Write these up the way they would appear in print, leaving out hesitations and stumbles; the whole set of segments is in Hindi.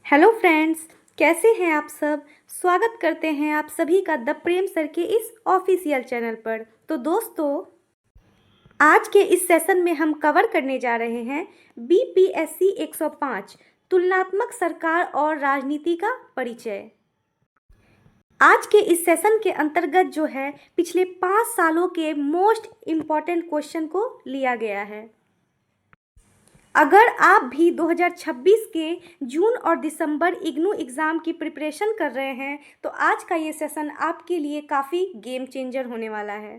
हेलो फ्रेंड्स, कैसे हैं आप सब। स्वागत करते हैं आप सभी का द प्रेम सर के इस ऑफिशियल चैनल पर। तो दोस्तों, आज के इस सेशन में हम कवर करने जा रहे हैं बीपीएससी 105 तुलनात्मक सरकार और राजनीति का परिचय। आज के इस सेशन के अंतर्गत जो है पिछले 5 सालों के मोस्ट इम्पॉर्टेंट क्वेश्चन को लिया गया है। अगर आप भी 2026 के जून और दिसंबर इग्नू एग्ज़ाम की प्रिपरेशन कर रहे हैं तो आज का ये सेशन आपके लिए काफ़ी गेम चेंजर होने वाला है।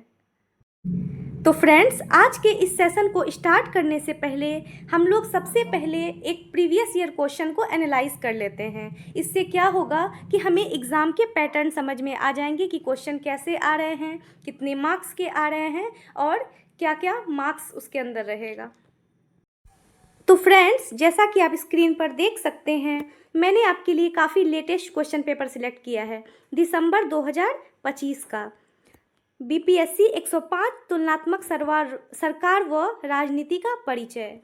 तो फ्रेंड्स, आज के इस सेशन को स्टार्ट करने से पहले हम लोग सबसे पहले एक प्रीवियस ईयर क्वेश्चन को एनालाइज कर लेते हैं। इससे क्या होगा कि हमें एग्ज़ाम के पैटर्न समझ में आ जाएंगे कि क्वेश्चन कैसे आ रहे हैं, कितने मार्क्स के आ रहे हैं और क्या क्या मार्क्स उसके अंदर रहेगा। तो फ्रेंड्स, जैसा कि आप स्क्रीन पर देख सकते हैं, मैंने आपके लिए काफ़ी लेटेस्ट क्वेश्चन पेपर सिलेक्ट किया है दिसंबर 2025 का बीपीएससी 105 तुलनात्मक सरकार व राजनीति का परिचय,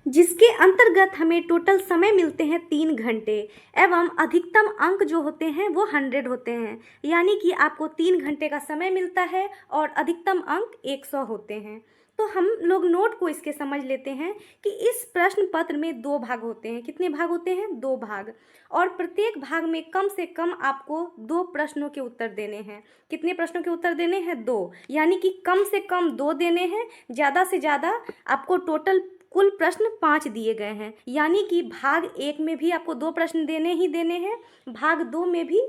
जिसके अंतर्गत हमें टोटल समय मिलते हैं 3 घंटे एवं अधिकतम अंक जो होते हैं वो 100 होते हैं। यानी कि आपको 3 घंटे का समय मिलता है और अधिकतम अंक 100 होते हैं। तो हम लोग नोट को इसके समझ लेते हैं कि इस प्रश्न पत्र में 2 भाग होते हैं। कितने भाग होते हैं? 2 भाग। और प्रत्येक भाग में कम से कम आपको 2 प्रश्नों के उत्तर देने हैं। कितने प्रश्नों के उत्तर देने हैं? 2। यानी कि कम से कम 2 देने हैं, ज़्यादा से ज़्यादा आपको टोटल कुल प्रश्न 5 दिए गए हैं। यानी कि भाग 1 में भी आपको 2 प्रश्न देने ही देने हैं, भाग 2 में भी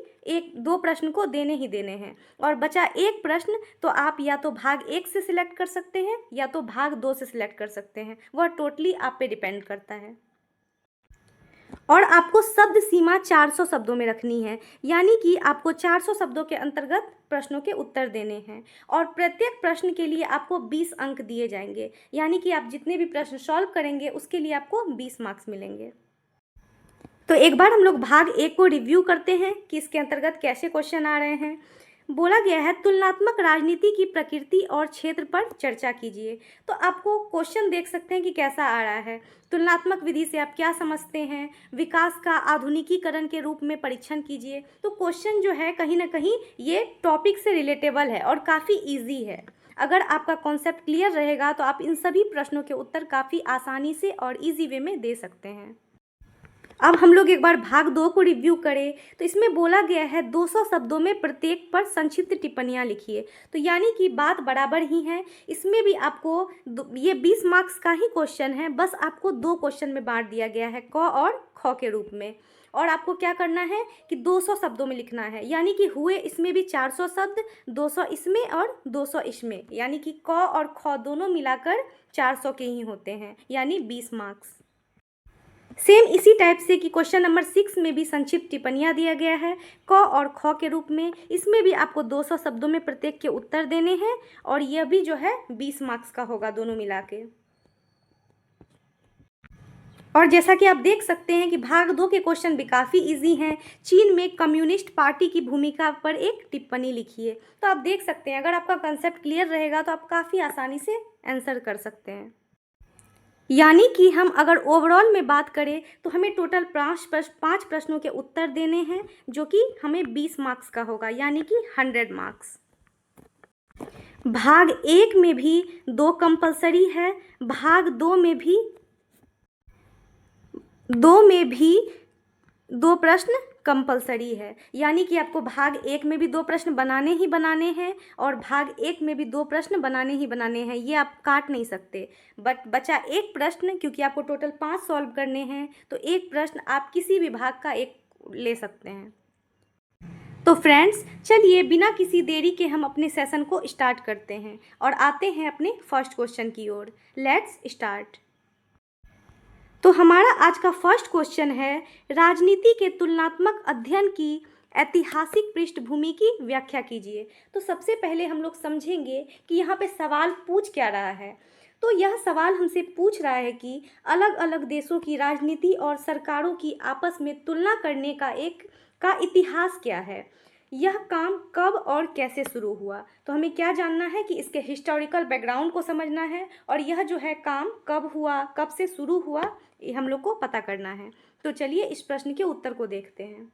2 प्रश्न को देने ही देने हैं। और बचा एक प्रश्न तो आप या तो भाग 1 से सिलेक्ट कर सकते हैं या तो भाग 2 से सिलेक्ट कर सकते हैं। वह टोटली आप पे डिपेंड करता है। और आपको शब्द सीमा 400 शब्दों में रखनी है। यानी कि आपको 400 शब्दों के अंतर्गत प्रश्नों के उत्तर देने हैं और प्रत्येक प्रश्न के लिए आपको 20 अंक दिए जाएंगे। यानी कि आप जितने भी प्रश्न सॉल्व करेंगे उसके लिए आपको 20 मार्क्स मिलेंगे। तो एक बार हम लोग भाग 1 को रिव्यू करते हैं कि इसके अंतर्गत कैसे क्वेश्चन आ रहे हैं। बोला गया है तुलनात्मक राजनीति की प्रकृति और क्षेत्र पर चर्चा कीजिए। तो आपको क्वेश्चन देख सकते हैं कि कैसा आ रहा है। तुलनात्मक विधि से आप क्या समझते हैं? विकास का आधुनिकीकरण के रूप में परीक्षण कीजिए। तो क्वेश्चन जो है कहीं ना कहीं ये टॉपिक से रिलेटेबल है और काफ़ी ईजी है। अगर आपका कॉन्सेप्ट क्लियर रहेगा तो आप इन सभी प्रश्नों के उत्तर काफ़ी आसानी से और ईजी वे में दे सकते हैं। अब हम लोग एक बार भाग 2 को रिव्यू करें तो इसमें बोला गया है 200 शब्दों में प्रत्येक पर संक्षिप्त टिप्पणियां लिखिए। तो यानी कि बात बराबर ही है। इसमें भी आपको ये 20 मार्क्स का ही क्वेश्चन है, बस आपको 2 क्वेश्चन में बांट दिया गया है, क और ख के रूप में। और आपको क्या करना है कि 200 शब्दों में लिखना है। यानी कि हुए इसमें भी 400 शब्द, 200 इसमें और 200 इसमें। यानी कि क और ख दोनों मिलाकर 400 के ही होते हैं, यानी 20 मार्क्स। सेम इसी टाइप से कि क्वेश्चन नंबर 6 में भी संक्षिप्त टिप्पणियां दिया गया है क और ख के रूप में। इसमें भी आपको 200 शब्दों में प्रत्येक के उत्तर देने हैं और यह भी जो है 20 मार्क्स का होगा दोनों मिला के। और जैसा कि आप देख सकते हैं कि भाग 2 के क्वेश्चन भी काफ़ी इजी हैं। चीन में कम्युनिस्ट पार्टी की भूमिका पर एक टिप्पणी लिखिए। तो आप देख सकते हैं अगर आपका कंसेप्ट क्लियर रहेगा तो आप काफ़ी आसानी से आंसर कर सकते हैं। यानी कि हम अगर ओवरऑल में बात करें तो हमें टोटल 5 प्रश्नों के उत्तर देने हैं जो कि हमें 20 मार्क्स का होगा, यानी कि 100 मार्क्स। भाग 1 में भी 2 कंपलसरी है, भाग 2 में भी 2 प्रश्न कंपलसरी है। यानी कि आपको भाग 1 में भी 2 प्रश्न बनाने ही बनाने हैं और भाग 1 में भी 2 प्रश्न बनाने ही बनाने हैं, ये आप काट नहीं सकते। बट बचा एक प्रश्न, क्योंकि आपको टोटल 5 सॉल्व करने हैं तो एक प्रश्न आप किसी भी भाग का एक ले सकते हैं। तो फ्रेंड्स, चलिए बिना किसी देरी के हम अपने सेशन को स्टार्ट करते हैं और आते हैं अपने फर्स्ट क्वेश्चन की ओर। Let's start. तो हमारा आज का फर्स्ट क्वेश्चन है, राजनीति के तुलनात्मक अध्ययन की ऐतिहासिक पृष्ठभूमि की व्याख्या कीजिए। तो सबसे पहले हम लोग समझेंगे कि यहाँ पे सवाल पूछ क्या रहा है। तो यह सवाल हमसे पूछ रहा है कि अलग अलग देशों की राजनीति और सरकारों की आपस में तुलना करने का इतिहास क्या है। यह काम कब और कैसे शुरू हुआ? तो हमें क्या जानना है कि इसके हिस्टोरिकल बैकग्राउंड को समझना है और यह जो है काम कब हुआ, कब से शुरू हुआ, ये हम लोग को पता करना है। तो चलिए इस प्रश्न के उत्तर को देखते हैं।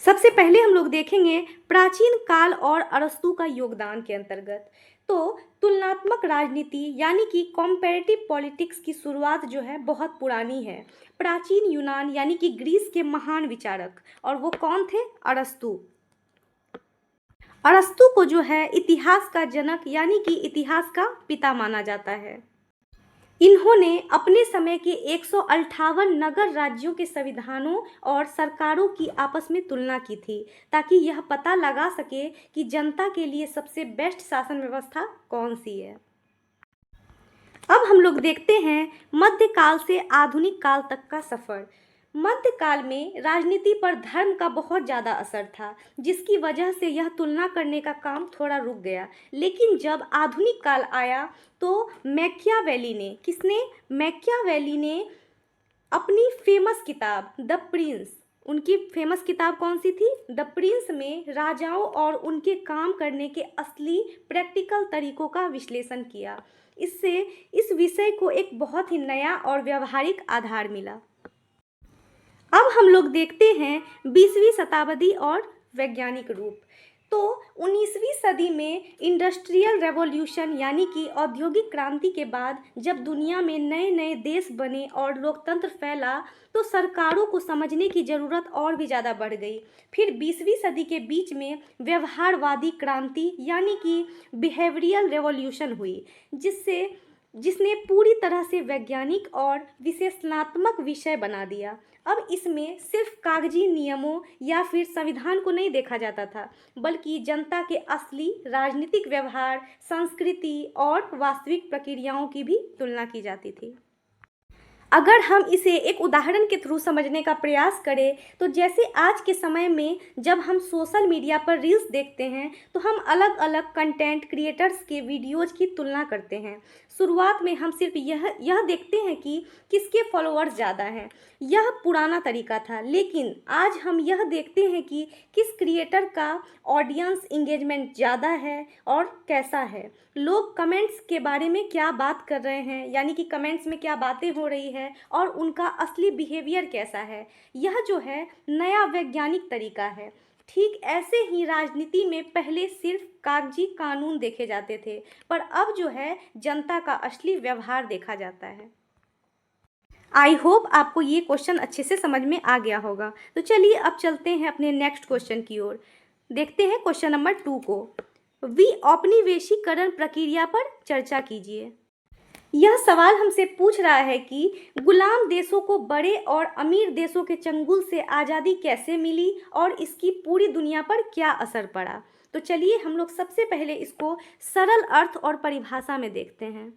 सबसे पहले हम लोग देखेंगे प्राचीन काल और अरस्तू का योगदान के अंतर्गत। तो तुलनात्मक राजनीति यानी कि कॉम्पेरेटिव पॉलिटिक्स की शुरुआत जो है बहुत पुरानी है। प्राचीन यूनान यानी कि ग्रीस के महान विचारक, और वो कौन थे? अरस्तू। अरस्तू को जो है इतिहास का जनक यानी कि इतिहास का पिता माना जाता है। इन्होंने अपने समय के 158 नगर राज्यों के संविधानों और सरकारों की आपस में तुलना की थी, ताकि यह पता लगा सके कि जनता के लिए सबसे बेस्ट शासन व्यवस्था कौन सी है। अब हम लोग देखते हैं मध्यकाल से आधुनिक काल तक का सफ़र। मध्यकाल में राजनीति पर धर्म का बहुत ज़्यादा असर था, जिसकी वजह से यह तुलना करने का काम थोड़ा रुक गया। लेकिन जब आधुनिक काल आया तो मैकियावेली ने अपनी फेमस किताब द प्रिंस, उनकी फेमस किताब कौन सी थी? द प्रिंस में राजाओं और उनके काम करने के असली प्रैक्टिकल तरीकों का विश्लेषण किया। इससे इस विषय को एक बहुत ही नया और व्यवहारिक आधार मिला। अब हम लोग देखते हैं 20वीं शताब्दी और वैज्ञानिक रूप। तो 19वीं सदी में इंडस्ट्रियल रेवोल्यूशन यानी कि औद्योगिक क्रांति के बाद जब दुनिया में नए नए देश बने और लोकतंत्र फैला, तो सरकारों को समझने की ज़रूरत और भी ज़्यादा बढ़ गई। फिर 20वीं सदी के बीच में व्यवहारवादी क्रांति यानी कि बिहेवियरल रेवोल्यूशन हुई, जिसने पूरी तरह से वैज्ञानिक और विश्लेषणात्मक विषय बना दिया। अब इसमें सिर्फ कागजी नियमों या फिर संविधान को नहीं देखा जाता था, बल्कि जनता के असली राजनीतिक व्यवहार, संस्कृति और वास्तविक प्रक्रियाओं की भी तुलना की जाती थी। अगर हम इसे एक उदाहरण के थ्रू समझने का प्रयास करें, तो जैसे आज के समय में जब हम सोशल मीडिया पर रील्स देखते हैं, तो हम अलग अलग कंटेंट क्रिएटर्स के वीडियोज़ की तुलना करते हैं। शुरुआत में हम सिर्फ यह देखते हैं कि किसके फॉलोअर्स ज़्यादा हैं। यह पुराना तरीका था, लेकिन आज हम यह देखते हैं कि किस क्रिएटर का ऑडियंस इंगेजमेंट ज़्यादा है और कैसा है। लोग कमेंट्स के बारे में क्या बात कर रहे हैं, यानी कि कमेंट्स में क्या बातें हो रही है और उनका असली बिहेवियर कैसा है। यह जो है नया वैज्ञानिक तरीका है। ठीक ऐसे ही राजनीति में पहले सिर्फ कागजी कानून देखे जाते थे, पर अब जो है जनता का असली व्यवहार देखा जाता है। आई होप आपको ये क्वेश्चन अच्छे से समझ में आ गया होगा। तो चलिए अब चलते हैं अपने नेक्स्ट क्वेश्चन की ओर। देखते हैं क्वेश्चन नंबर 2 को। औपनिवेशीकरण प्रक्रिया पर चर्चा कीजिए। यह सवाल हमसे पूछ रहा है कि गुलाम देशों को बड़े और अमीर देशों के चंगुल से आज़ादी कैसे मिली और इसकी पूरी दुनिया पर क्या असर पड़ा। तो चलिए हम लोग सबसे पहले इसको सरल अर्थ और परिभाषा में देखते हैं।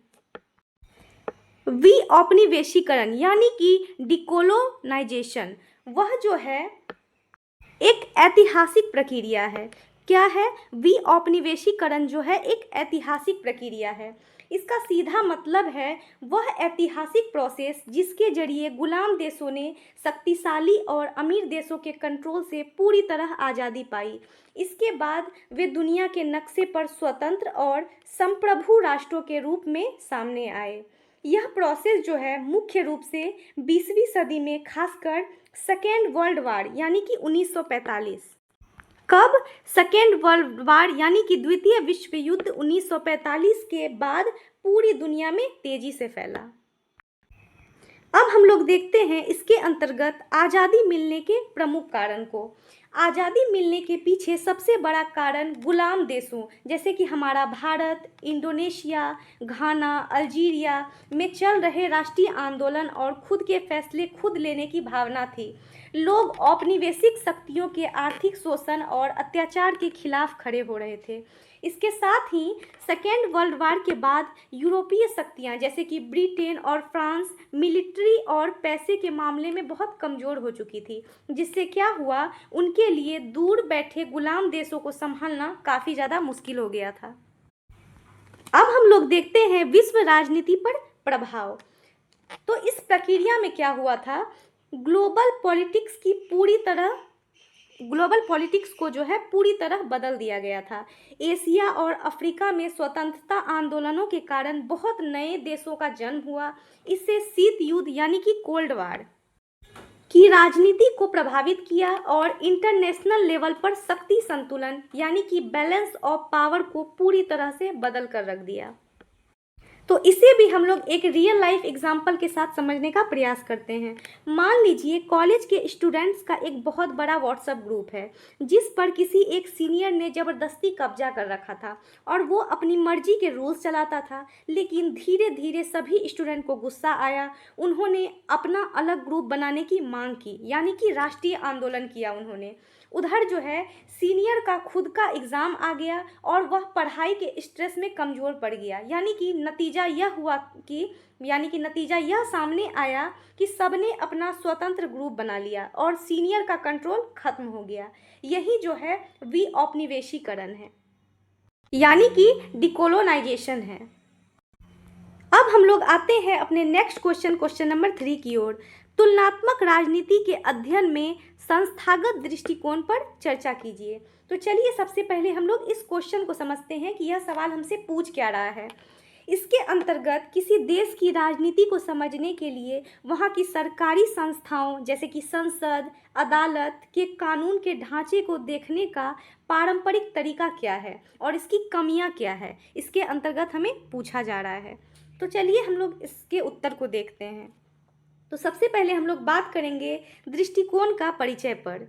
औपनिवेशीकरण यानी कि डिकोलोनाइजेशन, वह जो है एक ऐतिहासिक प्रक्रिया है। क्या है? औपनिवेशीकरण जो है एक ऐतिहासिक प्रक्रिया है। इसका सीधा मतलब है वह ऐतिहासिक प्रोसेस जिसके जरिए गुलाम देशों ने शक्तिशाली और अमीर देशों के कंट्रोल से पूरी तरह आज़ादी पाई। इसके बाद वे दुनिया के नक्शे पर स्वतंत्र और संप्रभु राष्ट्रों के रूप में सामने आए। यह प्रोसेस जो है मुख्य रूप से 20वीं सदी में, खासकर सेकेंड वर्ल्ड वार यानी कि 1945। कब? सेकेंड वर्ल्ड वार यानी कि द्वितीय विश्व युद्ध 1945 के बाद पूरी दुनिया में तेजी से फैला। अब हम लोग देखते हैं इसके अंतर्गत आज़ादी मिलने के प्रमुख कारण को। आज़ादी मिलने के पीछे सबसे बड़ा कारण गुलाम देशों जैसे कि हमारा भारत, इंडोनेशिया, घाना, अल्जीरिया में चल रहे राष्ट्रीय आंदोलन और खुद के फैसले खुद लेने की भावना थी। लोग औपनिवेशिक शक्तियों के आर्थिक शोषण और अत्याचार के खिलाफ खड़े हो रहे थे। इसके साथ ही सेकेंड वर्ल्ड वार के बाद यूरोपीय शक्तियां जैसे कि ब्रिटेन और फ्रांस मिलिट्री और पैसे के मामले में बहुत कमज़ोर हो चुकी थी, जिससे क्या हुआ, उनके लिए दूर बैठे गुलाम देशों को संभालना काफ़ी ज़्यादा मुश्किल हो गया था। अब हम लोग देखते हैं विश्व राजनीति पर प्रभाव। तो इस प्रक्रिया में क्या हुआ था, ग्लोबल पॉलिटिक्स की पूरी तरह ग्लोबल पॉलिटिक्स को जो है पूरी तरह बदल दिया गया था। एशिया और अफ्रीका में स्वतंत्रता आंदोलनों के कारण बहुत नए देशों का जन्म हुआ। इससे शीत युद्ध यानी कि कोल्ड वार की राजनीति को प्रभावित किया और इंटरनेशनल लेवल पर शक्ति संतुलन यानी कि बैलेंस ऑफ पावर को पूरी तरह से बदल कर रख दिया। तो इसे भी हम लोग एक रियल लाइफ एग्जाम्पल के साथ समझने का प्रयास करते हैं। मान लीजिए कॉलेज के स्टूडेंट्स का एक बहुत बड़ा व्हाट्सएप ग्रुप है जिस पर किसी एक सीनियर ने ज़बरदस्ती कब्जा कर रखा था और वो अपनी मर्जी के रूल्स चलाता था। लेकिन धीरे धीरे सभी स्टूडेंट को गुस्सा आया, उन्होंने अपना अलग ग्रुप बनाने की मांग की यानी कि राष्ट्रीय आंदोलन किया उन्होंने। उधर जो है सीनियर का खुद का एग्ज़ाम आ गया और वह पढ़ाई के स्ट्रेस में कमज़ोर पड़ गया, यानी कि नतीजा यह सामने आया कि सबने अपना स्वतंत्र ग्रुप बना लिया और सीनियर का कंट्रोल खत्म हो गया। यही जो है विऔपनिवेशीकरण है यानी कि डिकोलोनाइजेशन है। अब हम लोग आते हैं अपने नेक्स्ट क्वेश्चन नंबर 3 की ओर। तुलनात्मक राजनीति के अध्ययन में संस्थागत दृष्टिकोण पर चर्चा कीजिए। तो चलिए सबसे पहले हम लोग इस क्वेश्चन को समझते हैं कि यह सवाल हमसे पूछ क्या रहा है। इसके अंतर्गत किसी देश की राजनीति को समझने के लिए वहाँ की सरकारी संस्थाओं जैसे कि संसद, अदालत के कानून के ढांचे को देखने का पारंपरिक तरीका क्या है और इसकी कमियाँ क्या है, इसके अंतर्गत हमें पूछा जा रहा है। तो चलिए हम लोग इसके उत्तर को देखते हैं। तो सबसे पहले हम लोग बात करेंगे दृष्टिकोण का परिचय पर।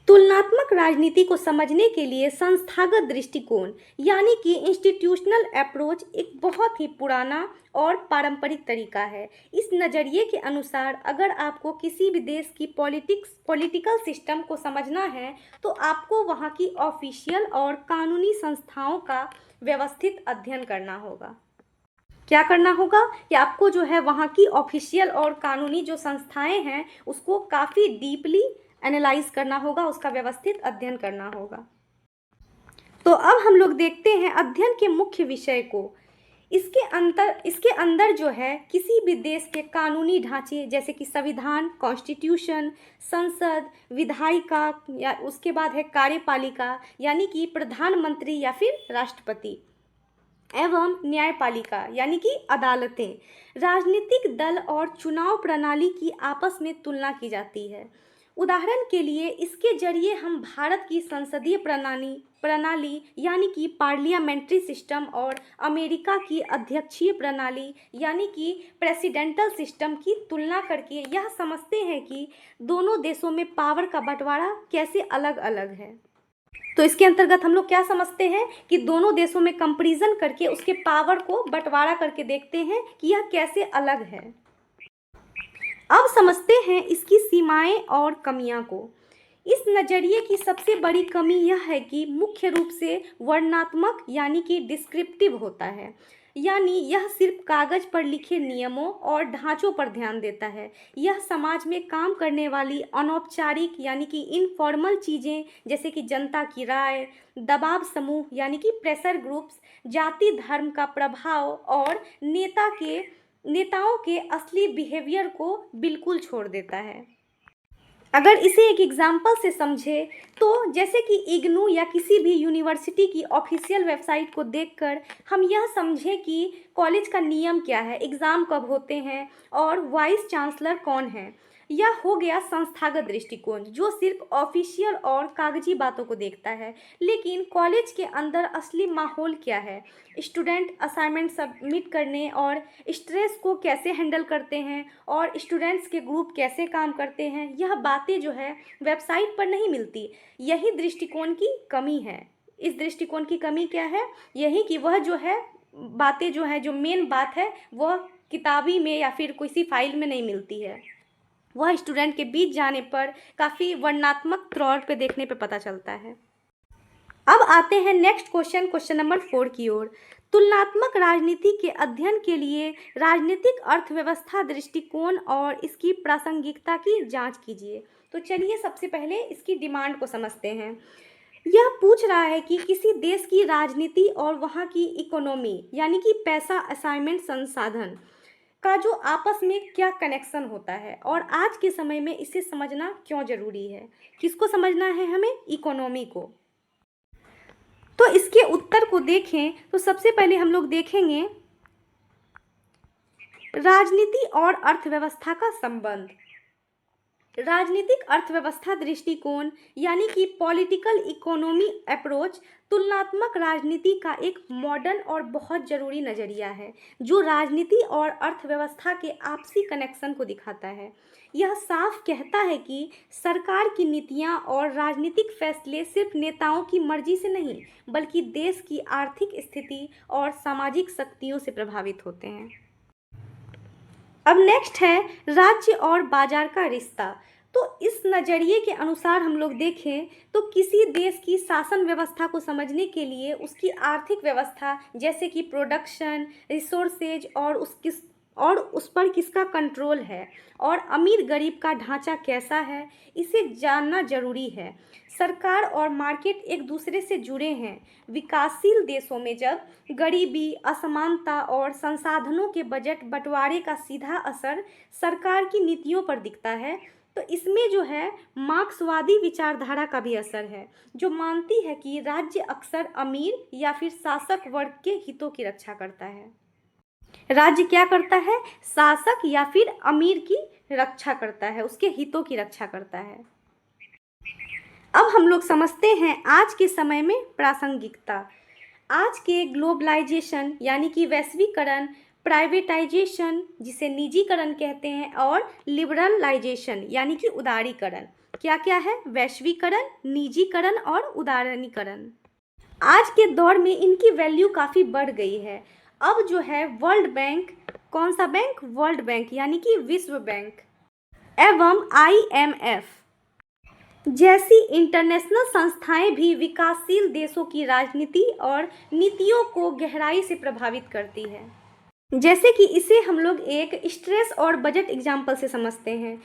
तुलनात्मक राजनीति को समझने के लिए संस्थागत दृष्टिकोण यानी कि इंस्टीट्यूशनल अप्रोच एक बहुत ही पुराना और पारंपरिक तरीका है। इस नज़रिए के अनुसार अगर आपको किसी भी देश की पॉलिटिकल सिस्टम को समझना है तो आपको वहाँ की ऑफिशियल और कानूनी संस्थाओं का व्यवस्थित अध्ययन करना होगा। क्या करना होगा कि आपको जो है वहाँ की ऑफिशियल और कानूनी जो संस्थाएं हैं उसको काफ़ी डीपली एनालाइज करना होगा, उसका व्यवस्थित अध्ययन करना होगा। तो अब हम लोग देखते हैं अध्ययन के मुख्य विषय को। इसके अंदर जो है किसी भी देश के कानूनी ढांचे जैसे कि संविधान, कॉन्स्टिट्यूशन, संसद, विधायिका या उसके बाद है कार्यपालिका यानी कि प्रधानमंत्री या फिर राष्ट्रपति, एवं न्यायपालिका यानी कि अदालतें, राजनीतिक दल और चुनाव प्रणाली की आपस में तुलना की जाती है। उदाहरण के लिए इसके जरिए हम भारत की संसदीय प्रणाली यानी कि पार्लियामेंट्री सिस्टम और अमेरिका की अध्यक्षीय प्रणाली यानी कि प्रेसिडेंटल सिस्टम की तुलना करके यह समझते हैं कि दोनों देशों में पावर का बंटवारा कैसे अलग अलग है। तो इसके अंतर्गत हम लोग क्या समझते हैं कि दोनों देशों में कंपैरिजन करके उसके पावर को बंटवारा करके देखते हैं कि यह कैसे अलग है। अब समझते हैं इसकी सीमाएं और कमियां को। इस नज़रिए की सबसे बड़ी कमी यह है कि मुख्य रूप से वर्णनात्मक यानी कि डिस्क्रिप्टिव होता है, यानी यह सिर्फ कागज़ पर लिखे नियमों और ढांचों पर ध्यान देता है। यह समाज में काम करने वाली अनौपचारिक यानी कि इनफॉर्मल चीज़ें जैसे कि जनता की राय, दबाव समूह यानी कि प्रेशर ग्रुप्स, जाति धर्म का प्रभाव और नेताओं के असली बिहेवियर को बिल्कुल छोड़ देता है। अगर इसे एक एग्जाम्पल से समझे तो जैसे कि इग्नू या किसी भी यूनिवर्सिटी की ऑफिशियल वेबसाइट को देखकर हम यह समझें कि कॉलेज का नियम क्या है, एग्ज़ाम कब होते हैं और वाइस चांसलर कौन है। यह हो गया संस्थागत दृष्टिकोण जो सिर्फ ऑफिशियल और कागजी बातों को देखता है। लेकिन कॉलेज के अंदर असली माहौल क्या है, स्टूडेंट असाइनमेंट सबमिट करने और स्ट्रेस को कैसे हैंडल करते हैं और स्टूडेंट्स के ग्रुप कैसे काम करते हैं, यह बातें जो है वेबसाइट पर नहीं मिलती। यही दृष्टिकोण की कमी है। इस दृष्टिकोण की कमी क्या है, यही कि वह जो है बातें जो है जो मेन बात है वह किताबी में या फिर किसी फाइल में नहीं मिलती है, वह स्टूडेंट के बीच जाने पर काफ़ी वर्णनात्मक तौर पे देखने पे पता चलता है। अब आते हैं नेक्स्ट क्वेश्चन नंबर 4 की ओर। तुलनात्मक राजनीति के अध्ययन के लिए राजनीतिक अर्थव्यवस्था दृष्टिकोण और इसकी प्रासंगिकता की जांच कीजिए। तो चलिए सबसे पहले इसकी डिमांड को समझते हैं। यह पूछ रहा है कि किसी देश की राजनीति और वहाँ की इकोनॉमी यानी कि पैसा, असाइनमेंट, संसाधन का जो आपस में क्या कनेक्शन होता है और आज के समय में इसे समझना क्यों ज़रूरी है। किसको समझना है हमें? इकोनॉमी को। तो इसके उत्तर को देखें तो सबसे पहले हम लोग देखेंगे राजनीति और अर्थव्यवस्था का संबंध। राजनीतिक अर्थव्यवस्था दृष्टिकोण यानी कि पॉलिटिकल इकोनॉमी अप्रोच तुलनात्मक राजनीति का एक मॉडर्न और बहुत ज़रूरी नज़रिया है जो राजनीति और अर्थव्यवस्था के आपसी कनेक्शन को दिखाता है। यह साफ कहता है कि सरकार की नीतियां और राजनीतिक फैसले सिर्फ नेताओं की मर्जी से नहीं बल्कि देश की आर्थिक स्थिति और सामाजिक शक्तियों से प्रभावित होते हैं। अब नेक्स्ट है राज्य और बाजार का रिश्ता। तो इस नज़रिए के अनुसार हम लोग देखें तो किसी देश की शासन व्यवस्था को समझने के लिए उसकी आर्थिक व्यवस्था जैसे कि प्रोडक्शन, रिसोर्सेज और उस पर किसका कंट्रोल है और अमीर गरीब का ढांचा कैसा है, इसे जानना जरूरी है। सरकार और मार्केट एक दूसरे से जुड़े हैं। विकासशील देशों में जब गरीबी, असमानता और संसाधनों के बजट बंटवारे का सीधा असर सरकार की नीतियों पर दिखता है, तो इसमें जो है मार्क्सवादी विचारधारा का भी असर है जो मानती है कि राज्य अक्सर अमीर या फिर शासक वर्ग के हितों की रक्षा करता है। राज्य क्या करता है? शासक या फिर अमीर की रक्षा करता है, उसके हितों की रक्षा करता है। अब हम लोग समझते हैं आज के समय में प्रासंगिकता। आज के ग्लोबलाइजेशन यानी कि वैश्वीकरण, प्राइवेटाइजेशन जिसे निजीकरण कहते हैं और लिबरलाइजेशन यानी कि उदारीकरण, क्या क्या है? वैश्वीकरण, निजीकरण और उदारीकरण। आज के दौर में इनकी वैल्यू काफ़ी बढ़ गई है। अब जो है वर्ल्ड बैंक, कौन सा बैंक? वर्ल्ड बैंक यानी कि विश्व बैंक एवं IMF जैसी इंटरनेशनल संस्थाएं भी विकासशील देशों की राजनीति और नीतियों को गहराई से प्रभावित करती है। जैसे कि इसे हम लोग एक स्ट्रेस और बजट एग्जाम्पल से समझते हैं।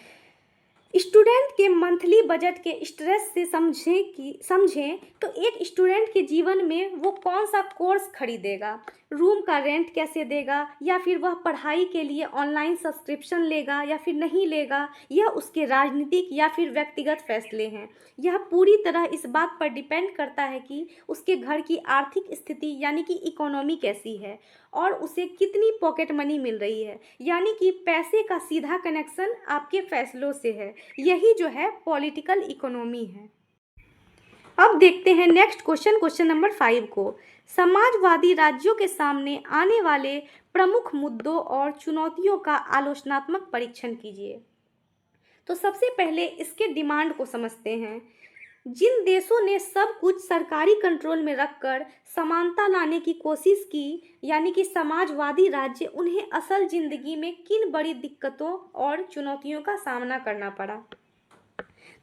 स्टूडेंट के मंथली बजट के स्ट्रेस से समझें तो एक स्टूडेंट के जीवन में वो कौन सा कोर्स खरीदेगा, रूम का रेंट कैसे देगा, या फिर वह पढ़ाई के लिए ऑनलाइन सब्सक्रिप्शन लेगा या फिर नहीं लेगा, यह उसके राजनीतिक या फिर व्यक्तिगत फैसले हैं। यह पूरी तरह इस बात पर डिपेंड करता है कि उसके घर की आर्थिक स्थिति यानी कि इकोनॉमी कैसी है और उसे कितनी पॉकेट मनी मिल रही है, यानी कि पैसे का सीधा कनेक्शन आपके फैसलों से है। यही जो है पॉलिटिकल इकोनॉमी है। अब देखते हैं नेक्स्ट क्वेश्चन नंबर 5 को। समाजवादी राज्यों के सामने आने वाले प्रमुख मुद्दों और चुनौतियों का आलोचनात्मक परीक्षण कीजिए। तो सबसे पहले इसके डिमांड को समझते हैं। जिन देशों ने सब कुछ सरकारी कंट्रोल में रखकर समानता लाने की कोशिश की यानी कि समाजवादी राज्य, उन्हें असल जिंदगी में किन बड़ी दिक्कतों और चुनौतियों का सामना करना पड़ा।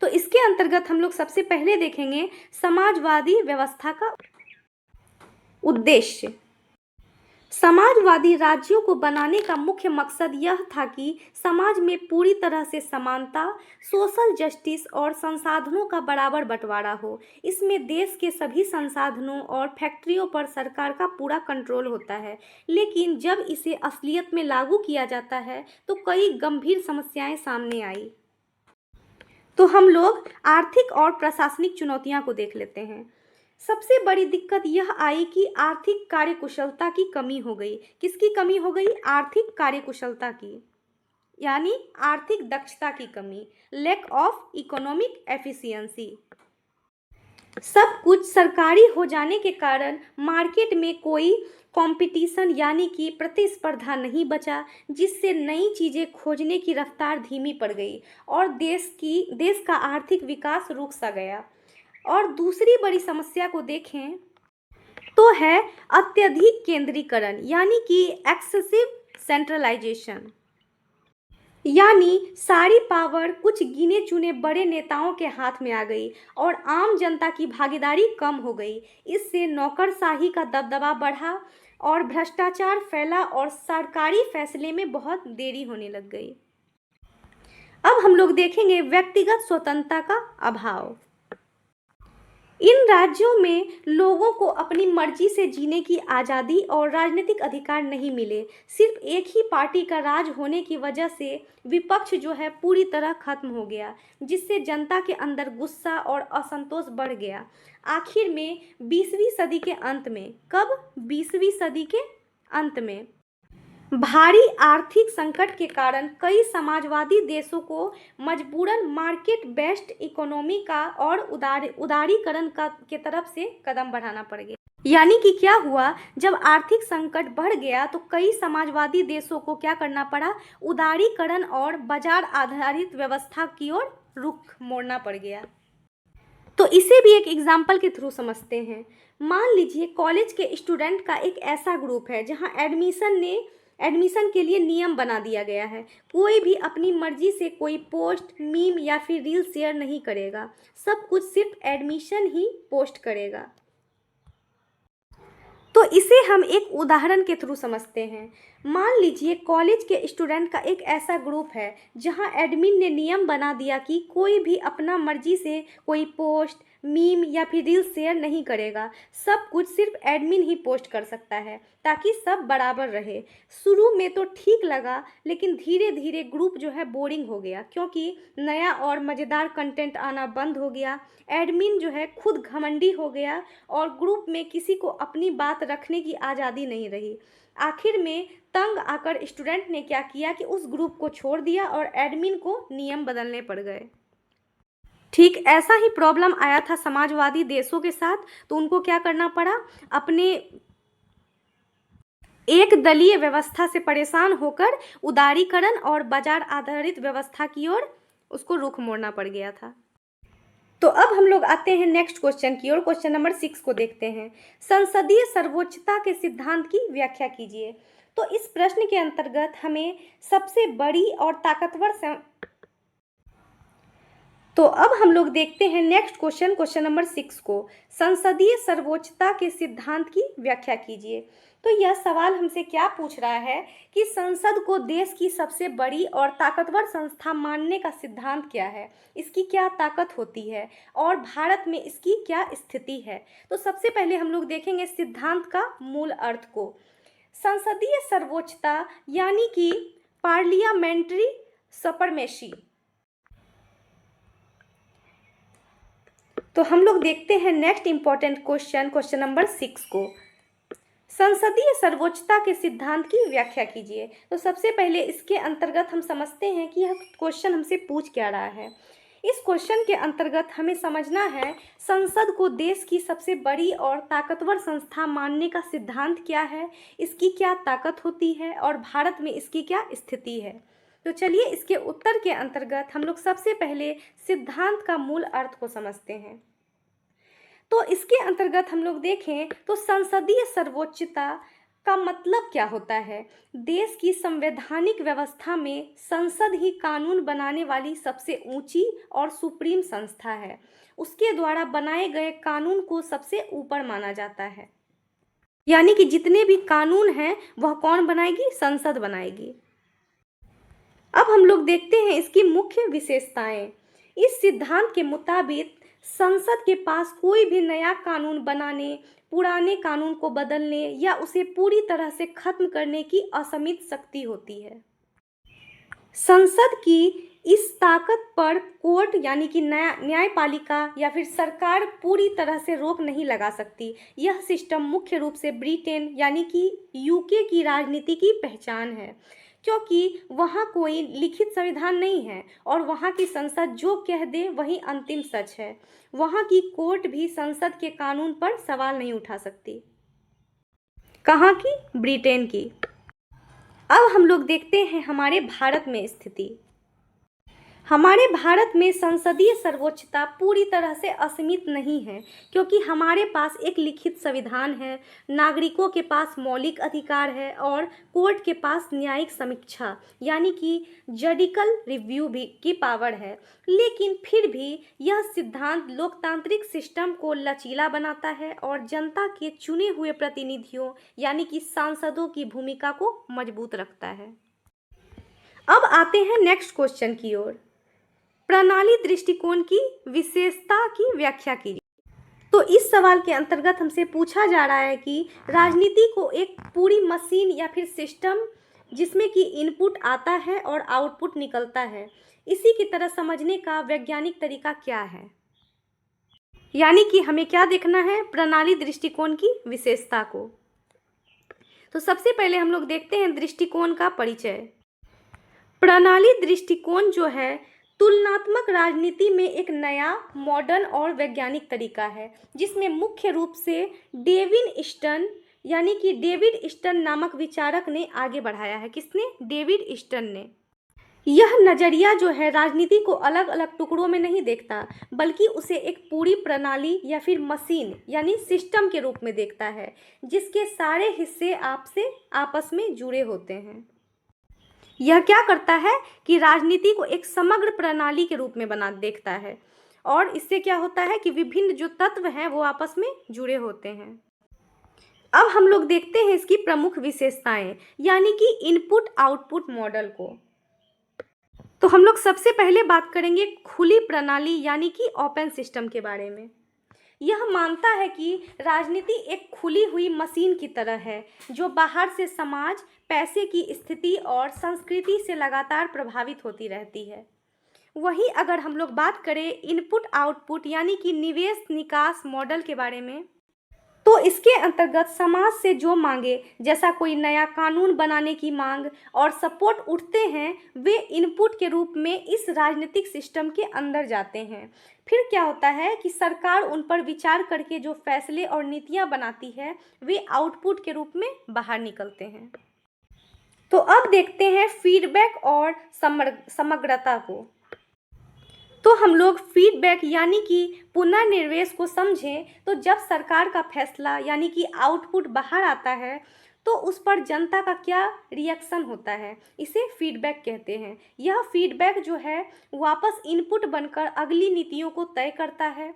तो इसके अंतर्गत हम लोग सबसे पहले देखेंगे समाजवादी व्यवस्था का उद्देश्य। समाजवादी राज्यों को बनाने का मुख्य मकसद यह था कि समाज में पूरी तरह से समानता, सोशल जस्टिस और संसाधनों का बराबर बंटवारा हो। इसमें देश के सभी संसाधनों और फैक्ट्रियों पर सरकार का पूरा कंट्रोल होता है, लेकिन जब इसे असलियत में लागू किया जाता है तो कई गंभीर समस्याएं सामने आई। तो हम लोग आर्थिक और प्रशासनिक चुनौतियां को देख लेते हैं। सबसे बड़ी दिक्कत यह आई कि आर्थिक कार्यकुशलता की कमी हो गई। किसकी कमी हो गई? आर्थिक कार्यकुशलता की, यानी आर्थिक दक्षता की कमी, लैक ऑफ इकोनॉमिक एफिशिएंसी। सब कुछ सरकारी हो जाने के कारण मार्केट में कोई कंपटीशन यानी कि प्रतिस्पर्धा नहीं बचा, जिससे नई चीज़ें खोजने की रफ्तार धीमी पड़ गई और देश का आर्थिक विकास रुक सा गया। और दूसरी बड़ी समस्या को देखें तो है अत्यधिक केंद्रीकरण यानी कि एक्सेसिव सेंट्रलाइजेशन, यानी सारी पावर कुछ गिने चुने बड़े नेताओं के हाथ में आ गई और आम जनता की भागीदारी कम हो गई। इससे नौकरशाही का दबदबा बढ़ा और भ्रष्टाचार फैला और सरकारी फैसले में बहुत देरी होने लग गई। अब हम लोग देखेंगे व्यक्तिगत स्वतंत्रता का अभाव। इन राज्यों में लोगों को अपनी मर्जी से जीने की आज़ादी और राजनीतिक अधिकार नहीं मिले। सिर्फ एक ही पार्टी का राज होने की वजह से विपक्ष जो है पूरी तरह खत्म हो गया, जिससे जनता के अंदर गुस्सा और असंतोष बढ़ गया। आखिर में 20वीं सदी के अंत में, कब? 20वीं सदी के अंत में भारी आर्थिक संकट के कारण कई समाजवादी देशों को मजबूरन मार्केट बेस्ड इकोनॉमी का और उदारीकरण का के तरफ से कदम बढ़ाना पड़ गया। यानी कि क्या हुआ, जब आर्थिक संकट बढ़ गया तो कई समाजवादी देशों को क्या करना पड़ा? उदारीकरण और बाजार आधारित व्यवस्था की ओर रुख मोड़ना पड़ गया। तो इसे भी एक एग्जाम्पल के थ्रू समझते हैं। मान लीजिए कॉलेज के स्टूडेंट का एक ऐसा ग्रुप है जहां एडमिशन के लिए नियम बना दिया गया है। कोई भी अपनी मर्जी से कोई पोस्ट, मीम या फिर रील शेयर नहीं करेगा। सब कुछ सिर्फ एडमिशन ही पोस्ट करेगा। तो इसे हम एक उदाहरण के थ्रू समझते हैं। मान लीजिए कॉलेज के स्टूडेंट का एक ऐसा ग्रुप है जहां एडमिन ने नियम बना दिया कि कोई भी अपना मर्जी से कोई पोस्ट, मीम या फिर रील शेयर नहीं करेगा। सब कुछ सिर्फ एडमिन ही पोस्ट कर सकता है ताकि सब बराबर रहे। शुरू में तो ठीक लगा, लेकिन धीरे धीरे ग्रुप जो है बोरिंग हो गया, क्योंकि नया और मज़ेदार कंटेंट आना बंद हो गया। एडमिन जो है खुद घमंडी हो गया और ग्रुप में किसी को अपनी बात रखने की आज़ादी नहीं रही। आखिर में तंग आकर स्टूडेंट ने क्या किया कि उस ग्रुप को छोड़ दिया और एडमिन को नियम बदलने पड़ गए। ठीक ऐसा ही प्रॉब्लम आया था समाजवादी देशों के साथ। तो उनको क्या करना पड़ा? अपने एक दलीय व्यवस्था से परेशान होकर उदारीकरण और बाजार आधारित व्यवस्था की ओर उसको रुख मोड़ना पड़ गया था। तो अब हम लोग आते हैं नेक्स्ट क्वेश्चन की ओर। क्वेश्चन नंबर 6 को देखते हैं। संसदीय सर्वोच्चता के सिद्धांत की व्याख्या कीजिए। तो इस प्रश्न के अंतर्गत हमें सबसे बड़ी और ताकतवर तो अब हम लोग देखते हैं नेक्स्ट क्वेश्चन नंबर 6 को। संसदीय सर्वोच्चता के सिद्धांत की व्याख्या कीजिए। तो यह सवाल हमसे क्या पूछ रहा है कि संसद को देश की सबसे बड़ी और ताकतवर संस्था मानने का सिद्धांत क्या है, इसकी क्या ताकत होती है और भारत में इसकी क्या स्थिति है। तो सबसे पहले हम लोग देखेंगे सिद्धांत का मूल अर्थ को। संसदीय सर्वोच्चता यानी कि पार्लियामेंट्री सुपरमेसी। तो हम लोग देखते हैं नेक्स्ट इंपॉर्टेंट क्वेश्चन नंबर 6 को। संसदीय सर्वोच्चता के सिद्धांत की व्याख्या कीजिए। तो सबसे पहले इसके अंतर्गत हम समझते हैं कि यह क्वेश्चन हमसे पूछ क्या रहा है। इस क्वेश्चन के अंतर्गत हमें समझना है संसद को देश की सबसे बड़ी और ताकतवर संस्था मानने का सिद्धांत क्या है, इसकी क्या ताकत होती है और भारत में इसकी क्या स्थिति है। तो चलिए इसके उत्तर के अंतर्गत हम लोग सबसे पहले सिद्धांत का मूल अर्थ को समझते हैं। तो इसके अंतर्गत हम लोग देखें तो संसदीय सर्वोच्चता का मतलब क्या होता है? देश की संवैधानिक व्यवस्था में संसद ही कानून बनाने वाली सबसे ऊंची और सुप्रीम संस्था है। उसके द्वारा बनाए गए कानून को सबसे ऊपर माना जाता है। यानी कि जितने भी कानून हैं वह कौन बनाएगी? संसद बनाएगी। अब हम लोग देखते हैं इसकी मुख्य विशेषताएं। इस सिद्धांत के मुताबिक संसद के पास कोई भी नया कानून बनाने, पुराने कानून को बदलने या उसे पूरी तरह से खत्म करने की असीमित शक्ति होती है। संसद की इस ताकत पर कोर्ट यानी कि न्यायपालिका या फिर सरकार पूरी तरह से रोक नहीं लगा सकती। यह सिस्टम मुख्य रूप से ब्रिटेन यानी कि यूके की राजनीति की पहचान है, क्योंकि वहाँ कोई लिखित संविधान नहीं है और वहाँ की संसद जो कह दे वही अंतिम सच है। वहाँ की कोर्ट भी संसद के कानून पर सवाल नहीं उठा सकती। कहाँ की? ब्रिटेन की। अब हम लोग देखते हैं हमारे भारत में स्थिति। हमारे भारत में संसदीय सर्वोच्चता पूरी तरह से असीमित नहीं है, क्योंकि हमारे पास एक लिखित संविधान है, नागरिकों के पास मौलिक अधिकार है और कोर्ट के पास न्यायिक समीक्षा यानी कि जडिकल रिव्यू भी की पावर है। लेकिन फिर भी यह सिद्धांत लोकतांत्रिक सिस्टम को लचीला बनाता है और जनता के चुने हुए प्रतिनिधियों यानी कि सांसदों की भूमिका को मजबूत रखता है। अब आते हैं नेक्स्ट क्वेश्चन की ओर। प्रणाली दृष्टिकोण की विशेषता की व्याख्या कीजिए। तो इस सवाल के अंतर्गत हमसे पूछा जा रहा है कि राजनीति को एक पूरी मशीन या फिर सिस्टम जिसमें कि इनपुट आता है और आउटपुट निकलता है, इसी की तरह समझने का वैज्ञानिक तरीका क्या है। यानी कि हमें क्या देखना है, प्रणाली दृष्टिकोण की विशेषता को। तो सबसे पहले हम लोग देखते हैं दृष्टिकोण का परिचय। प्रणाली दृष्टिकोण जो है तुलनात्मक राजनीति में एक नया मॉडर्न और वैज्ञानिक तरीका है, जिसमें मुख्य रूप से डेविड स्टर्न नामक विचारक ने आगे बढ़ाया है। किसने? डेविड स्टर्न ने। यह नज़रिया जो है राजनीति को अलग अलग टुकड़ों में नहीं देखता, बल्कि उसे एक पूरी प्रणाली या फिर मशीन यानी सिस्टम के रूप में देखता है, जिसके सारे हिस्से आपस में जुड़े होते हैं। यह क्या करता है कि राजनीति को एक समग्र प्रणाली के रूप में देखता है, और इससे क्या होता है कि विभिन्न जो तत्व हैं वो आपस में जुड़े होते हैं। अब हम लोग देखते हैं इसकी प्रमुख विशेषताएं, यानी कि इनपुट आउटपुट मॉडल को। तो हम लोग सबसे पहले बात करेंगे खुली प्रणाली यानी कि ओपन सिस्टम के बारे में। यह मानता है कि राजनीति एक खुली हुई मशीन की तरह है, जो बाहर से समाज, पैसे की स्थिति और संस्कृति से लगातार प्रभावित होती रहती है। वहीं अगर हम लोग बात करें इनपुट आउटपुट यानी कि निवेश निकास मॉडल के बारे में, तो इसके अंतर्गत समाज से जो मांगे, जैसा कोई नया कानून बनाने की मांग और सपोर्ट उठते हैं, वे इनपुट के रूप में इस राजनीतिक सिस्टम के अंदर जाते हैं। फिर क्या होता है कि सरकार उन पर विचार करके जो फैसले और नीतियां बनाती है, वे आउटपुट के रूप में बाहर निकलते हैं। तो अब देखते हैं फीडबैक और समग्रता को। तो हम लोग फीडबैक यानी कि पुनर्निवेश को समझें, तो जब सरकार का फैसला यानी कि आउटपुट बाहर आता है, तो उस पर जनता का क्या रिएक्शन होता है, इसे फीडबैक कहते हैं। यह फीडबैक जो है वापस इनपुट बनकर अगली नीतियों को तय करता है।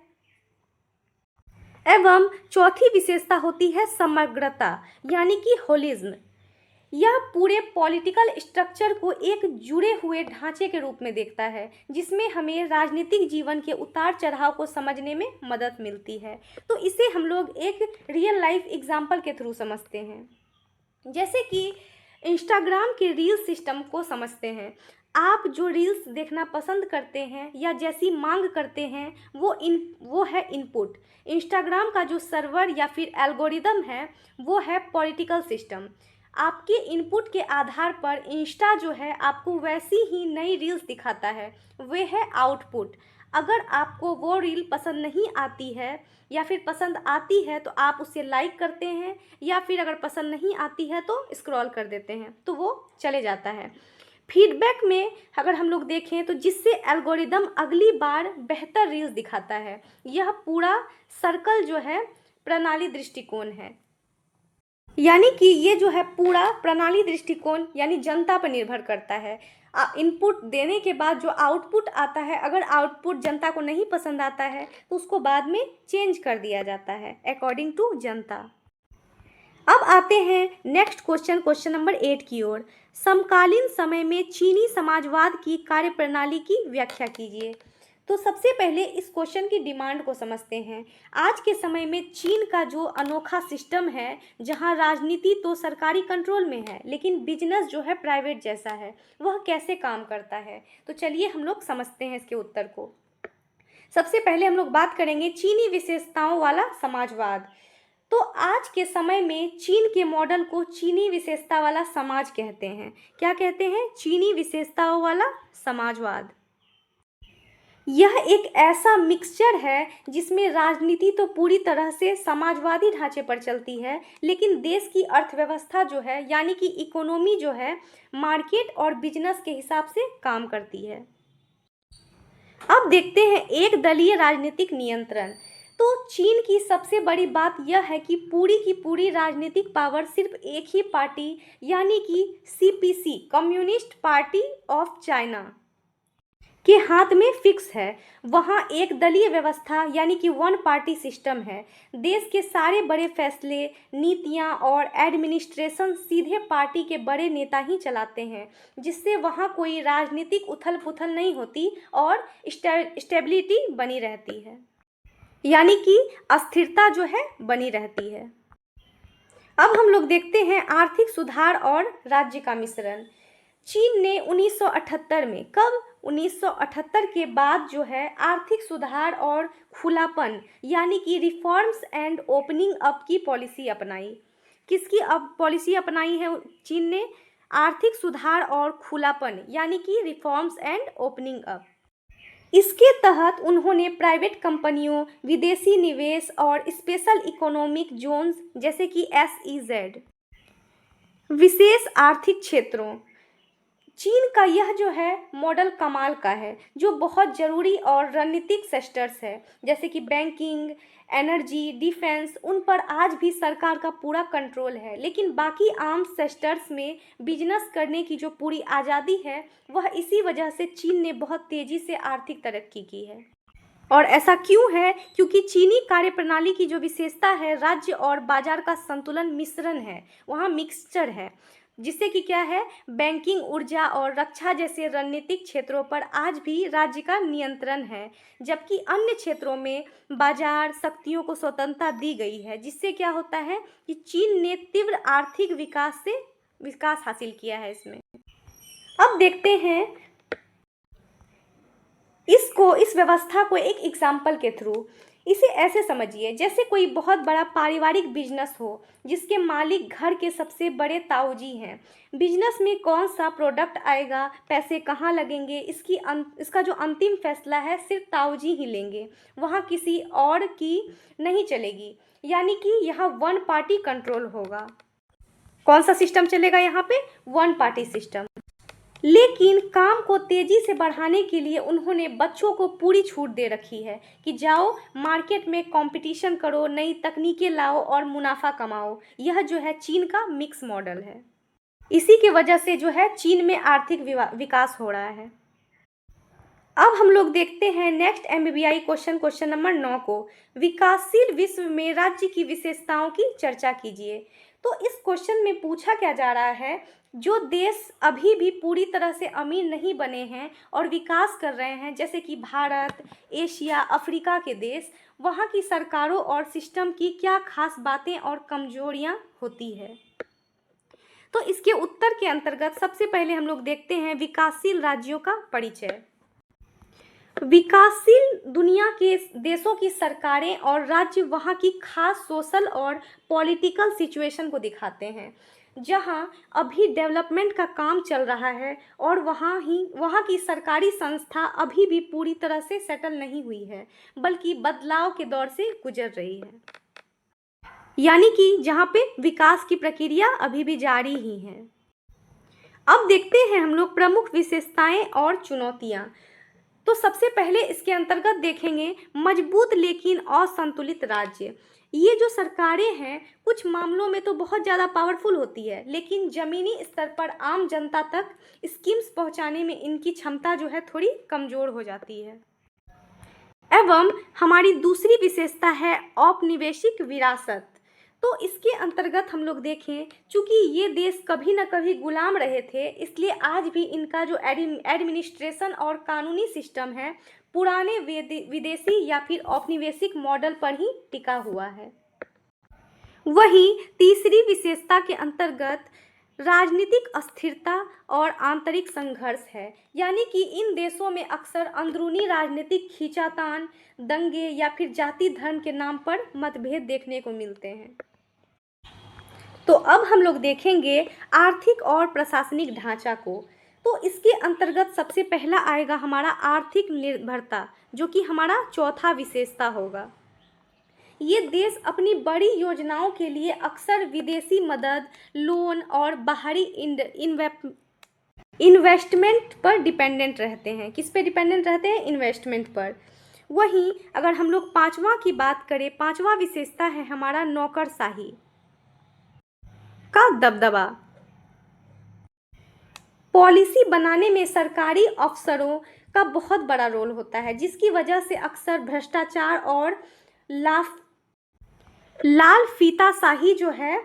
एवं चौथी विशेषता होती है समग्रता यानी कि होलिज्म। यह पूरे पॉलिटिकल स्ट्रक्चर को एक जुड़े हुए ढांचे के रूप में देखता है, जिसमें हमें राजनीतिक जीवन के उतार चढ़ाव को समझने में मदद मिलती है। तो इसे हम लोग एक रियल लाइफ एग्जाम्पल के थ्रू समझते हैं। जैसे कि इंस्टाग्राम के रील सिस्टम को समझते हैं। आप जो रील्स देखना पसंद करते हैं या जैसी मांग करते हैं, वो है इनपुट। इंस्टाग्राम का जो सर्वर या फिर एल्गोरिदम है, वो है पॉलिटिकल सिस्टम। आपके इनपुट के आधार पर इंस्टा जो है आपको वैसी ही नई रील्स दिखाता है, वे है आउटपुट। अगर आपको वो रील पसंद नहीं आती है या फिर पसंद आती है तो आप उसे लाइक करते हैं, या फिर अगर पसंद नहीं आती है तो स्क्रॉल कर देते हैं, तो वो चले जाता है। फीडबैक में अगर हम लोग देखें तो जिससे एल्गोरिदम अगली बार बेहतर रील्स दिखाता है। यह पूरा सर्कल जो है प्रणाली दृष्टिकोण है, यानी कि ये जो है पूरा प्रणाली दृष्टिकोण यानी जनता पर निर्भर करता है। इनपुट देने के बाद जो आउटपुट आता है, अगर आउटपुट जनता को नहीं पसंद आता है तो उसको बाद में चेंज कर दिया जाता है अकॉर्डिंग टू जनता। अब आते हैं नेक्स्ट क्वेश्चन नंबर 8 की ओर। समकालीन समय में चीनी समाजवाद की कार्यप्रणाली की व्याख्या कीजिए। तो सबसे पहले इस क्वेश्चन की डिमांड को समझते हैं। आज के समय में चीन का जो अनोखा सिस्टम है, जहां राजनीति तो सरकारी कंट्रोल में है लेकिन बिजनेस जो है प्राइवेट जैसा है, वह कैसे काम करता है। तो चलिए हम लोग समझते हैं इसके उत्तर को। सबसे पहले हम लोग बात करेंगे चीनी विशेषताओं वाला समाजवाद। तो आज के समय में चीन के मॉडल को चीनी विशेषता वाला समाज कहते हैं। क्या कहते हैं? चीनी विशेषताओं वाला समाजवाद। यह एक ऐसा मिक्सचर है जिसमें राजनीति तो पूरी तरह से समाजवादी ढांचे पर चलती है, लेकिन देश की अर्थव्यवस्था जो है यानी कि इकोनॉमी जो है मार्केट और बिजनेस के हिसाब से काम करती है। अब देखते हैं एक दलीय राजनीतिक नियंत्रण। तो चीन की सबसे बड़ी बात यह है कि पूरी की पूरी राजनीतिक पावर सिर्फ एक ही पार्टी यानी कि CPC, communist party of China के हाथ में फिक्स है। वहाँ एक दलीय व्यवस्था यानी कि वन पार्टी सिस्टम है। देश के सारे बड़े फैसले, नीतियाँ और एडमिनिस्ट्रेशन सीधे पार्टी के बड़े नेता ही चलाते हैं, जिससे वहाँ कोई राजनीतिक उथल पुथल नहीं होती और स्टेबिलिटी बनी रहती है। यानी कि अस्थिरता जो है बनी रहती है। अब हम लोग देखते हैं आर्थिक सुधार और राज्य का मिश्रण। चीन ने 1978 में, कब, 1978 के बाद जो है आर्थिक सुधार और खुलापन यानी कि रिफॉर्म्स एंड ओपनिंग अप की पॉलिसी अपनाई। किसकी अब पॉलिसी अपनाई है चीन ने? आर्थिक सुधार और खुलापन यानी कि रिफॉर्म्स एंड ओपनिंग अप। इसके तहत उन्होंने प्राइवेट कंपनियों, विदेशी निवेश और स्पेशल इकोनॉमिक जोन्स जैसे कि SEZ, विशेष आर्थिक क्षेत्रों, चीन का यह जो है मॉडल कमाल का है, जो बहुत ज़रूरी और रणनीतिक सेक्टर्स है जैसे कि बैंकिंग, एनर्जी, डिफेंस, उन पर आज भी सरकार का पूरा कंट्रोल है। लेकिन बाकी आम सेक्टर्स में बिजनेस करने की जो पूरी आज़ादी है, वह इसी वजह से चीन ने बहुत तेज़ी से आर्थिक तरक्की की है। और ऐसा क्यों है? क्योंकि चीनी कार्यप्रणाली की जो विशेषता है, राज्य और बाजार का संतुलन मिश्रण है, वहाँ मिक्सचर है, जिससे कि क्या है, बैंकिंग, ऊर्जा और रक्षा जैसे रणनीतिक क्षेत्रों पर आज भी राज्य का नियंत्रण है, जबकि अन्य क्षेत्रों में बाजार शक्तियों को स्वतंत्रता दी गई है, जिससे क्या होता है कि चीन ने तीव्र आर्थिक विकास हासिल किया है इसमें। अब देखते हैं इस व्यवस्था को एक एग्जाम्पल के थ्रू। इसे ऐसे समझिए जैसे कोई बहुत बड़ा पारिवारिक बिजनेस हो जिसके मालिक घर के सबसे बड़े ताऊजी हैं। बिजनेस में कौन सा प्रोडक्ट आएगा, पैसे कहाँ लगेंगे, इसका जो अंतिम फैसला है सिर्फ ताऊजी ही लेंगे, वहाँ किसी और की नहीं चलेगी। यानी कि यहाँ वन पार्टी कंट्रोल होगा। कौन सा सिस्टम चलेगा यहाँ पे? One party system. लेकिन काम को तेजी से बढ़ाने के लिए उन्होंने बच्चों को पूरी छूट दे रखी है कि जाओ मार्केट में कंपटीशन करो, नई तकनीकें लाओ और मुनाफा कमाओ। यह जो है चीन का मिक्स मॉडल है। इसी की वजह से जो है चीन में आर्थिक विकास हो रहा है। अब हम लोग देखते हैं नेक्स्ट MBBI क्वेश्चन नंबर 9 को। विकासशील विश्व में राज्य की विशेषताओं की चर्चा कीजिए। तो इस क्वेश्चन में पूछा क्या जा रहा है, जो देश अभी भी पूरी तरह से अमीर नहीं बने हैं और विकास कर रहे हैं जैसे कि भारत, एशिया, अफ्रीका के देश, वहाँ की सरकारों और सिस्टम की क्या खास बातें और कमजोरियाँ होती है। तो इसके उत्तर के अंतर्गत सबसे पहले हम लोग देखते हैं विकासशील राज्यों का परिचय। विकासशील दुनिया के देशों की सरकारें और राज्य वहाँ की खास सोशल और पॉलिटिकल सिचुएशन को दिखाते हैं, जहाँ अभी डेवलपमेंट का काम चल रहा है और वहाँ की सरकारी संस्था अभी भी पूरी तरह से सेटल नहीं हुई है, बल्कि बदलाव के दौर से गुजर रही है। यानी कि जहाँ पे विकास की प्रक्रिया अभी भी जारी ही है। अब देखते हैं हम लोग प्रमुख विशेषताएं और चुनौतियाँ। तो सबसे पहले इसके अंतर्गत देखेंगे मजबूत लेकिन असंतुलित राज्य। ये जो सरकारें हैं कुछ मामलों में तो बहुत ज़्यादा पावरफुल होती है, लेकिन ज़मीनी स्तर पर आम जनता तक स्कीम्स पहुंचाने में इनकी क्षमता जो है थोड़ी कमज़ोर हो जाती है। एवं हमारी दूसरी विशेषता है औपनिवेशिक विरासत। तो इसके अंतर्गत हम लोग देखें, चूँकि ये देश कभी न कभी गुलाम रहे थे, इसलिए आज भी इनका जो एडमिनिस्ट्रेशन और कानूनी सिस्टम है पुराने विदेशी या फिर औपनिवेशिक मॉडल पर ही टिका हुआ है। वहीं तीसरी विशेषता के अंतर्गत राजनीतिक अस्थिरता और आंतरिक संघर्ष है। यानी कि इन देशों में अक्सर अंदरूनी राजनीतिक खींचातान, दंगे या फिर जाति धर्म के नाम पर मतभेद देखने को मिलते हैं। तो अब हम लोग देखेंगे आर्थिक और प्रशासनिक ढांचा को। तो इसके अंतर्गत सबसे पहला आएगा हमारा आर्थिक निर्भरता, जो कि हमारा चौथा विशेषता होगा। ये देश अपनी बड़ी योजनाओं के लिए अक्सर विदेशी मदद, लोन और बाहरी इन्वेस्टमेंट पर डिपेंडेंट रहते हैं। किस पे डिपेंडेंट रहते हैं? इन्वेस्टमेंट पर। वहीं अगर हम लोग पांचवा की बात करें, पांचवा विशेषता है हमारा नौकरशाही का दबदबा। पॉलिसी बनाने में सरकारी अफसरों का बहुत बड़ा रोल होता है, जिसकी वजह से अक्सर भ्रष्टाचार और लाल फीताशाही जो है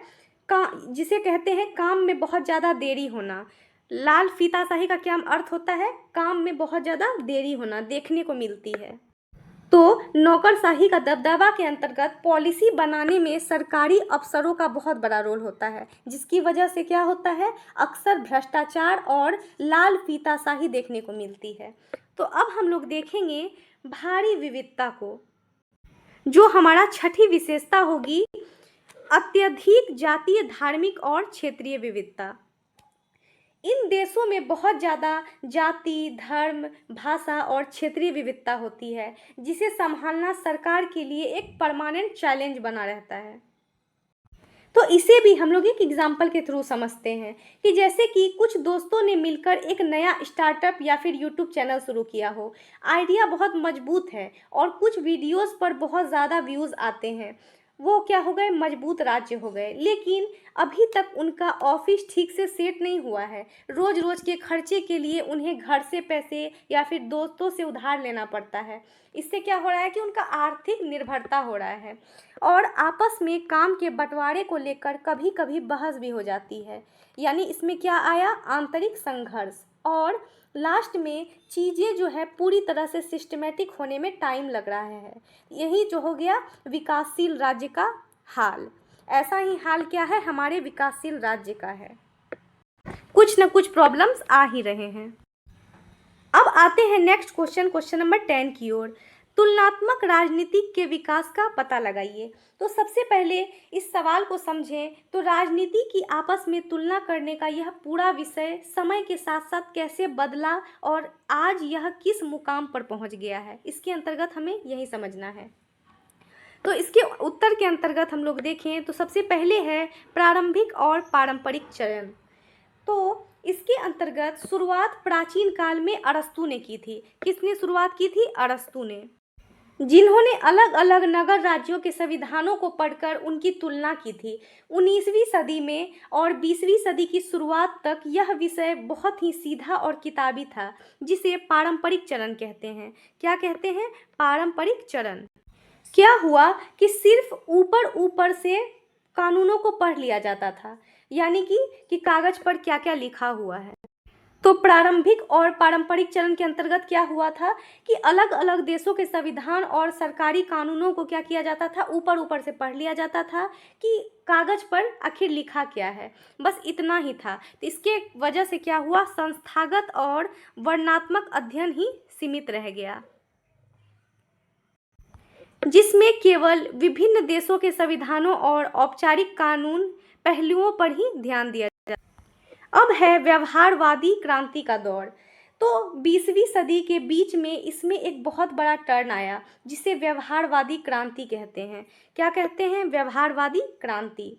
जिसे कहते हैं काम में बहुत ज़्यादा देरी होना। लाल फीताशाही का क्या अर्थ होता है? काम में बहुत ज़्यादा देरी होना देखने को मिलती है। तो नौकरशाही का दबदबा के अंतर्गत पॉलिसी बनाने में सरकारी अफसरों का बहुत बड़ा रोल होता है, जिसकी वजह से क्या होता है, अक्सर भ्रष्टाचार और लाल फीताशाही देखने को मिलती है। तो अब हम लोग देखेंगे भारी विविधता को, जो हमारा छठी विशेषता होगी, अत्यधिक जातीय, धार्मिक और क्षेत्रीय विविधता। इन देशों में बहुत ज़्यादा जाति, धर्म, भाषा और क्षेत्रीय विविधता होती है, जिसे संभालना सरकार के लिए एक परमानेंट चैलेंज बना रहता है। तो इसे भी हम लोग एक एग्जाम्पल के थ्रू समझते हैं कि जैसे कि कुछ दोस्तों ने मिलकर एक नया स्टार्टअप या फिर यूट्यूब चैनल शुरू किया हो। आइडिया बहुत मजबूत है और कुछ वीडियोस पर बहुत ज़्यादा व्यूज़ आते हैं, वो क्या हो गए, मजबूत राज्य हो गए, लेकिन अभी तक उनका ऑफिस ठीक से सेट नहीं हुआ है। रोज़ रोज़ के खर्चे के लिए उन्हें घर से पैसे या फिर दोस्तों से उधार लेना पड़ता है। इससे क्या हो रहा है कि उनका आर्थिक निर्भरता हो रहा है और आपस में काम के बंटवारे को लेकर कभी कभी बहस भी हो जाती है। यानी इसमें क्या आया, आंतरिक संघर्ष, और लास्ट में चीज़ें जो है पूरी तरह से सिस्टमेटिक होने में टाइम लग रहा है। यही जो हो गया विकासशील राज्य का हाल। ऐसा ही हाल क्या है, हमारे विकासशील राज्य का है। कुछ न कुछ प्रॉब्लम्स आ ही रहे हैं। अब आते हैं नेक्स्ट क्वेश्चन नंबर 10 की ओर। तुलनात्मक राजनीति के विकास का पता लगाइए। तो सबसे पहले इस सवाल को समझें तो राजनीति की आपस में तुलना करने का यह पूरा विषय समय के साथ साथ कैसे बदला और आज यह किस मुकाम पर पहुंच गया है, इसके अंतर्गत हमें यही समझना है। तो इसके उत्तर के अंतर्गत हम लोग देखें तो सबसे पहले है प्रारंभिक और पारंपरिक चरण। तो इसके अंतर्गत शुरुआत प्राचीन काल में अरस्तु ने की थी। किसने शुरुआत की थी? अरस्तु ने, जिन्होंने अलग अलग नगर राज्यों के संविधानों को पढ़कर उनकी तुलना की थी। 19वीं सदी में और 20वीं सदी की शुरुआत तक यह विषय बहुत ही सीधा और किताबी था, जिसे पारंपरिक चरण कहते हैं। क्या कहते हैं? पारंपरिक चरण। क्या हुआ कि सिर्फ ऊपर ऊपर से कानूनों को पढ़ लिया जाता था, यानी कि कागज पर क्या क्या लिखा हुआ है। तो प्रारंभिक और पारंपरिक चरण के अंतर्गत क्या हुआ था कि अलग अलग देशों के संविधान और सरकारी कानूनों को क्या किया जाता था, ऊपर ऊपर से पढ़ लिया जाता था कि कागज पर आखिर लिखा क्या है, बस इतना ही था। तो इसके वजह से क्या हुआ, संस्थागत और वर्णनात्मक अध्ययन ही सीमित रह गया, जिसमें केवल विभिन्न देशों के संविधानों और औपचारिक कानून पहलुओं पर ही ध्यान दिया जाता। अब है व्यवहारवादी क्रांति का दौर। तो 20वीं सदी के बीच में इसमें एक बहुत बड़ा टर्न आया, जिसे व्यवहारवादी क्रांति कहते हैं। क्या कहते हैं? व्यवहारवादी क्रांति।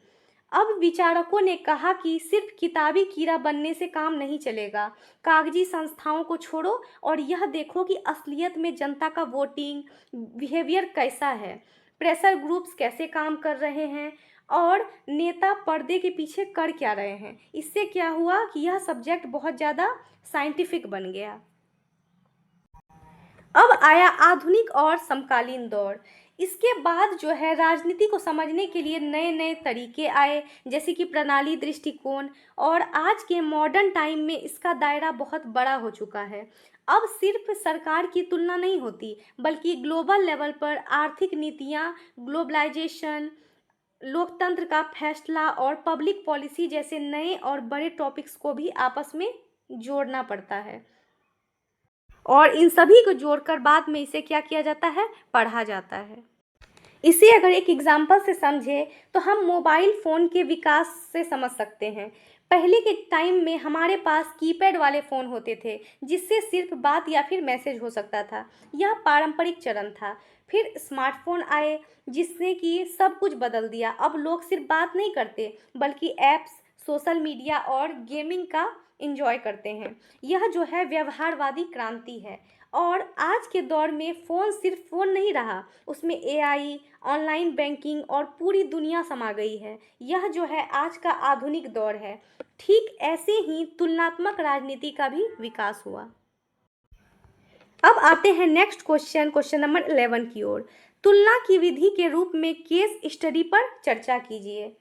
अब विचारकों ने कहा कि सिर्फ किताबी कीड़ा बनने से काम नहीं चलेगा, कागजी संस्थाओं को छोड़ो और यह देखो कि असलियत में जनता का वोटिंग बिहेवियर कैसा है, प्रेशर ग्रुप्स कैसे काम कर रहे हैं और नेता पर्दे के पीछे कर क्या रहे हैं। इससे क्या हुआ कि यह सब्जेक्ट बहुत ज़्यादा साइंटिफिक बन गया। अब आया आधुनिक और समकालीन दौर। इसके बाद जो है राजनीति को समझने के लिए नए नए तरीके आए, जैसे कि प्रणाली दृष्टिकोण, और आज के मॉडर्न टाइम में इसका दायरा बहुत बड़ा हो चुका है। अब सिर्फ सरकार की तुलना नहीं होती, बल्कि ग्लोबल लेवल पर आर्थिक नीतियाँ, ग्लोबलाइजेशन, लोकतंत्र का फैसला और पब्लिक पॉलिसी जैसे नए और बड़े टॉपिक्स को भी आपस में जोड़ना पड़ता है, और इन सभी को जोड़कर बाद में इसे क्या किया जाता है, पढ़ा जाता है। इसे अगर एक एग्जाम्पल से समझे तो हम मोबाइल फ़ोन के विकास से समझ सकते हैं। पहले के टाइम में हमारे पास कीपैड वाले फ़ोन होते थे, जिससे सिर्फ बात या फिर मैसेज हो सकता था। यह पारंपरिक चरण था। फिर स्मार्टफोन आए, जिसने कि सब कुछ बदल दिया। अब लोग सिर्फ बात नहीं करते, बल्कि ऐप्स, सोशल मीडिया और गेमिंग का इंजॉय करते हैं। यह जो है व्यवहारवादी क्रांति है। और आज के दौर में फ़ोन सिर्फ फ़ोन नहीं रहा, उसमें एआई, ऑनलाइन बैंकिंग और पूरी दुनिया समा गई है। यह जो है आज का आधुनिक दौर है। ठीक ऐसे ही तुलनात्मक राजनीति का भी विकास हुआ। अब आते हैं नेक्स्ट क्वेश्चन नंबर 11 की ओर। तुलना की विधि के रूप में केस स्टडी पर चर्चा कीजिए।